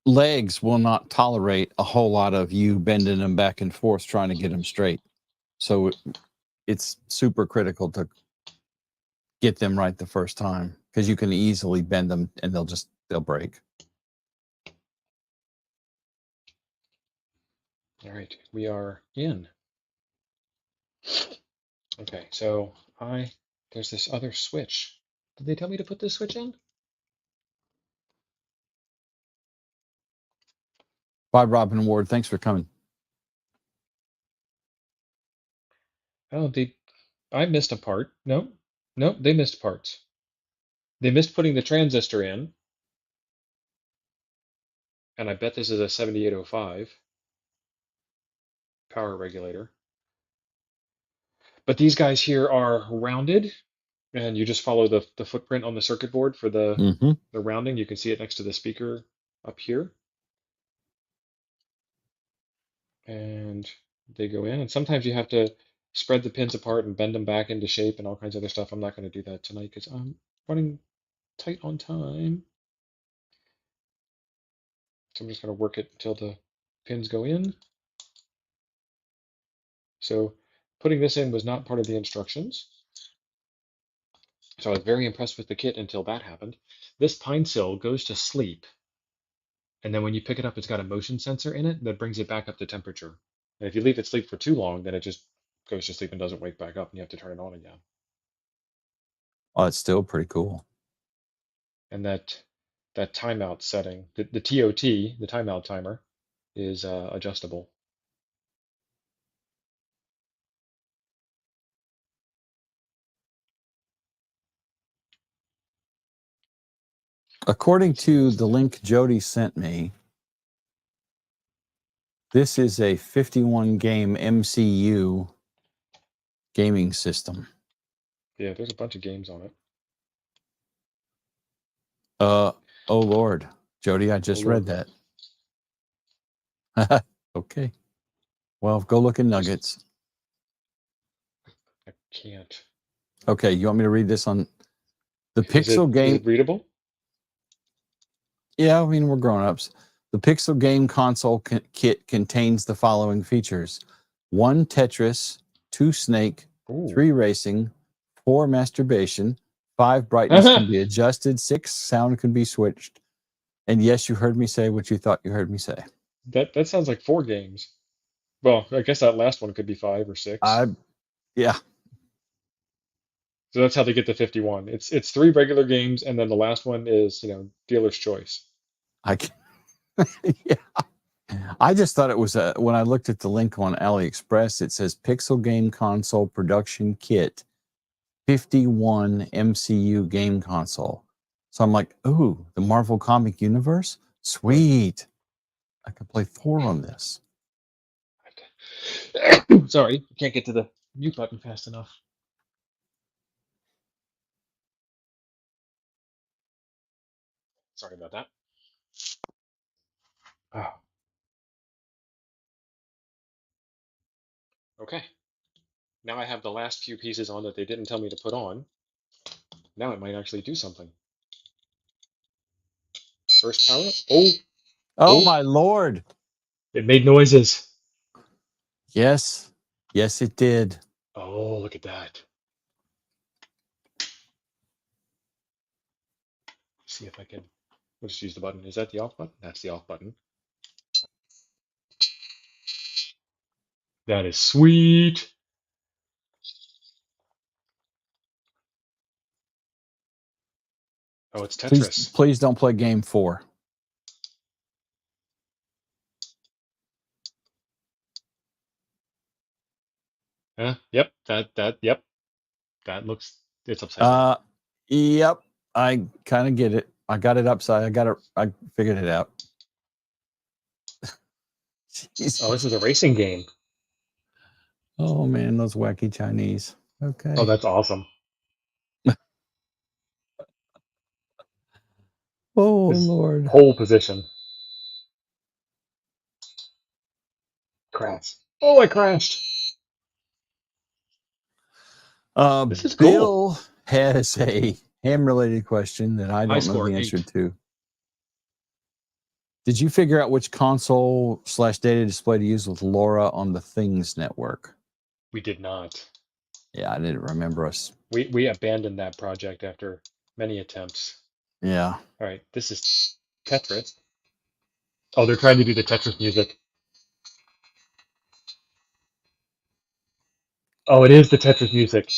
legs will not tolerate a whole lot of you bending them back and forth trying to get them straight. So it's super critical to get them right the first time because you can easily bend them and they'll break. All right, we are in. Okay, so there's this other switch. Did they tell me to put this switch in? Bye, Robin Ward. Thanks for coming. Oh, I missed a part. No, they missed parts. They missed putting the transistor in, and I bet this is a 7805 power regulator. But these guys here are rounded, and you just follow the footprint on the circuit board for the rounding. You can see it next to the speaker up here. And they go in, and sometimes you have to spread the pins apart and bend them back into shape and all kinds of other stuff. I'm not going to do that tonight because I'm running tight on time. So I'm just going to work it until the pins go in. So putting this in was not part of the instructions. So I was very impressed with the kit until that happened. This pine sill goes to sleep, and then when you pick it up, it's got a motion sensor in it that brings it back up to temperature. And if you leave it sleep for too long, then it just goes to sleep and doesn't wake back up, and you have to turn it on again. Oh, it's still pretty cool. And that timeout setting, the TOT, the timeout timer, is adjustable. According to the link Jody sent me, this is a 51 game MCU gaming system. Yeah, there's a bunch of games on it. Oh Lord, Jody, I just read that. Okay. Well, go look in Nuggets. I can't. Okay, you want me to read this on the Is Pixel it game? readable? Yeah, I mean, we're grown-ups. The Pixel game console kit contains the following features: 1 Tetris, 2 Snake, Ooh. 3 Racing, 4 Masturbation, 5 Brightness can be adjusted, 6 Sound can be switched. And yes, you heard me say what you thought you heard me say. That sounds like 4 games. Well, I guess that last one could be 5 or 6. Yeah. So that's how they get the 51. It's 3 regular games, and then the last one is, dealer's choice. Yeah. I just thought it was when I looked at the link on AliExpress, it says Pixel Game Console Production Kit 51 MCU game console. So I'm like, ooh, the Marvel Comic Universe? Sweet. I can play 4 on this. Sorry, can't get to the mute button fast enough. Sorry about that. Oh. Okay. Now I have the last few pieces on that they didn't tell me to put on. Now it might actually do something. First power up. Oh my Lord. It made noises. Yes. Yes, it did. Oh, look at that. See if I can. We'll just use the button. Is that the off button? That's the off button. That is sweet. Oh, it's Tetris. Please don't play game 4. Yep. Yep. That looks. It's upside down. Yep. I kind of get it. I got it upside. I figured it out. Jeez. Oh, this is a racing game. Oh man, those wacky Chinese. Okay. Oh, that's awesome. Oh This Lord. Pole position. Crash. Oh, I crashed. This is cool. Bill has a ham-related question that I don't know the answer to. Did you figure out which console/data display to use with LoRa on the Things network? We did not. Yeah, I didn't remember us. We abandoned that project after many attempts. Yeah. All right, this is Tetris. Oh, they're trying to do the Tetris music. Oh, it is the Tetris music.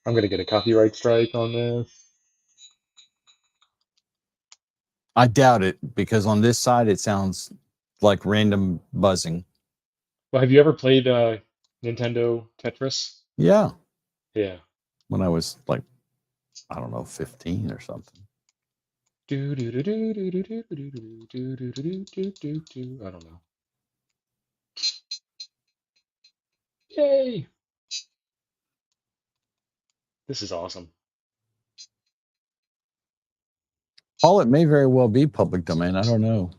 I'm gonna get a copyright strike on this. I doubt it, because on this side it sounds like random buzzing. Well, have you ever played Nintendo Tetris? Yeah. Yeah. When I was like, I don't know, 15 or something. I don't know. Yay! This is awesome. Paul, it may very well be public domain. I don't know.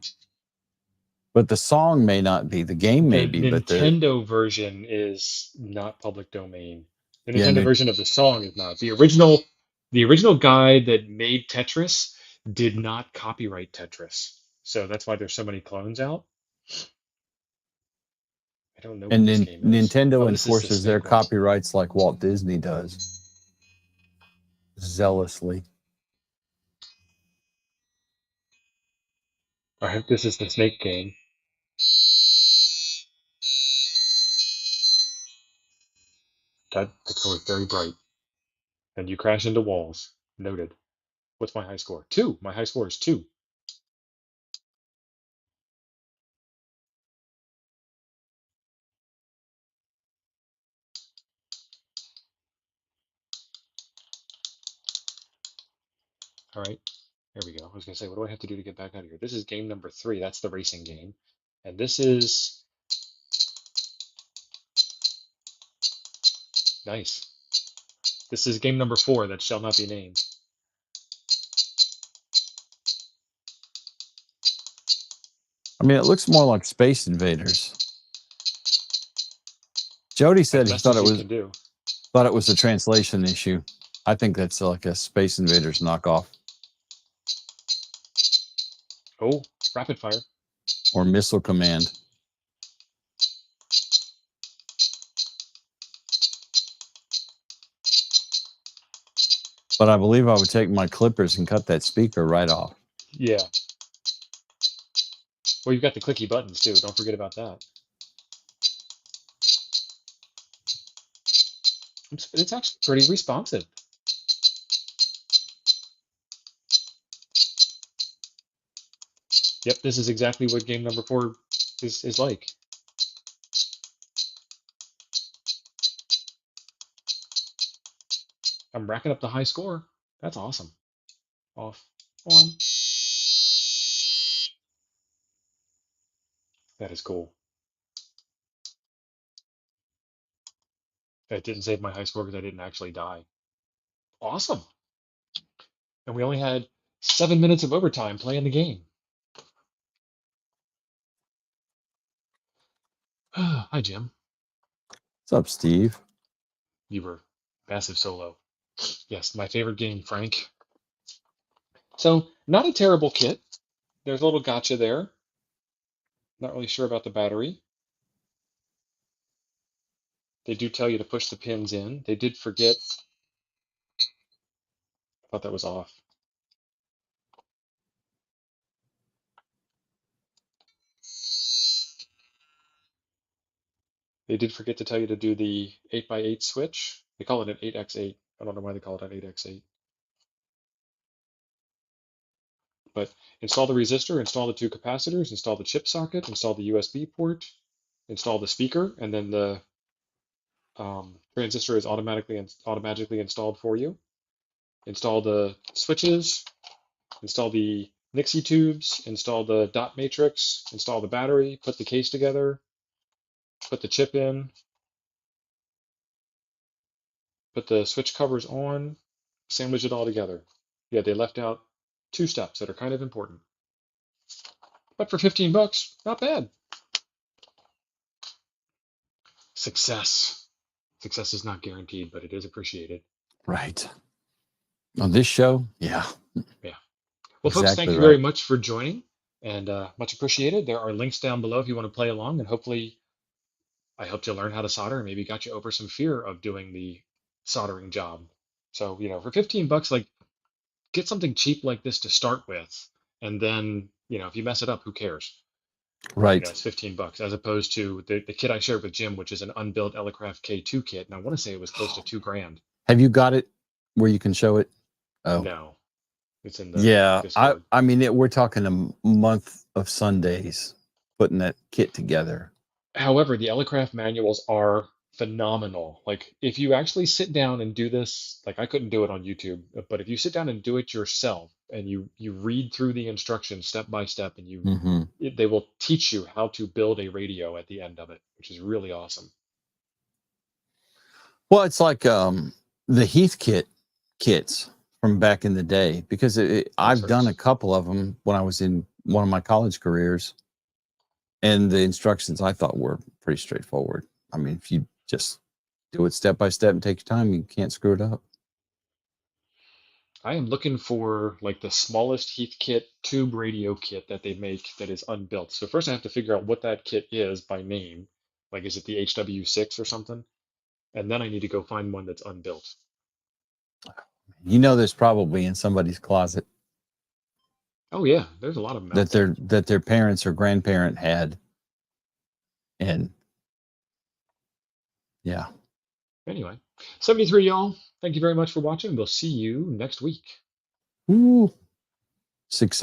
But the song may not be. The game may be. The But Nintendo version is not public domain. The Yeah, Nintendo version of the song is not. The original guy that made Tetris did not copyright Tetris. So that's why there's so many clones out. I don't know what And this then game is. Nintendo Oh, this is the enforces their snake one. copyrights like Walt Disney does, zealously. All right, this is the snake game. That pixel is very bright. And you crash into walls. Noted. What's my high score? 2. My high score is 2. All right, there we go. I was going to say, what do I have to do to get back out of here? This is game number 3. That's the racing game. And this is nice. This is game number 4 that shall not be named. I mean, it looks more like Space Invaders. Jody said As he best as you can do. thought it was a translation issue. I think that's like a Space Invaders knockoff Oh, rapid fire. or Missile Command. But I believe I would take my clippers and cut that speaker right off. Yeah. Well, you've got the clicky buttons too. Don't forget about that. It's actually pretty responsive. Yep, this is exactly what game number 4 is like. I'm racking up the high score. That's awesome. Off. On. That is cool. That didn't save my high score because I didn't actually die. Awesome. And we only had 7 minutes of overtime playing the game. Hi, Jim. What's up, Steve? You were massive solo. Yes, my favorite game, Frank. So, not a terrible kit. There's a little gotcha there. Not really sure about the battery. They do tell you to push the pins in. They did forget. I thought that was off. They did forget to tell you to do the 8x8 switch. They call it an 8x8. I don't know why they call it an 8x8. But install the resistor, install the 2 capacitors, install the chip socket, install the USB port, install the speaker, and then the transistor is automatically installed for you. Install the switches, install the Nixie tubes, install the dot matrix, install the battery, put the case together, put the chip in, put the switch covers on, sandwich it all together. Yeah, they left out 2 steps that are kind of important. But for 15 bucks, not bad. Success. Success is not guaranteed, but it is appreciated. Right. On this show, yeah. Yeah. Well, folks, thank Exactly you very right. much for joining, and much appreciated. There are links down below if you want to play along, and hopefully I helped you learn how to solder and maybe got you over some fear of doing the soldering job. So, for 15 bucks, like, get something cheap like this to start with, and then, if you mess it up, who cares? Right. It's 15 bucks as opposed to the kit I shared with Jim, which is an unbuilt Elecraft K2 kit, and I want to say it was close to $2,000. Have you got it where you can show it? Oh, No, it's in the yeah. Discord. I mean, we're talking a month of Sundays putting that kit together. However, the Elecraft manuals are phenomenal. Like, if you actually sit down and do this, like, I couldn't do it on YouTube, but if you sit down and do it yourself and you read through the instructions step by step, and Mm-hmm. they will teach you how to build a radio at the end of it, which is really awesome. Well, it's like the Heath kits from back in the day, because I've done a couple of them when I was in one of my college careers, and the instructions I thought were pretty straightforward. I mean, if you just do it step by step and take your time, you can't screw it up. I am looking for like the smallest Heath kit tube radio kit that they make that is unbuilt. So first I have to figure out what that kit is by name. Like, is it the HW6 or something? And then I need to go find one that's unbuilt. You know, there's probably in somebody's closet Oh yeah, there's a lot of them out that their parents or grandparent had. And yeah. Anyway, 73, y'all. Thank you very much for watching. We'll see you next week. Ooh. Success.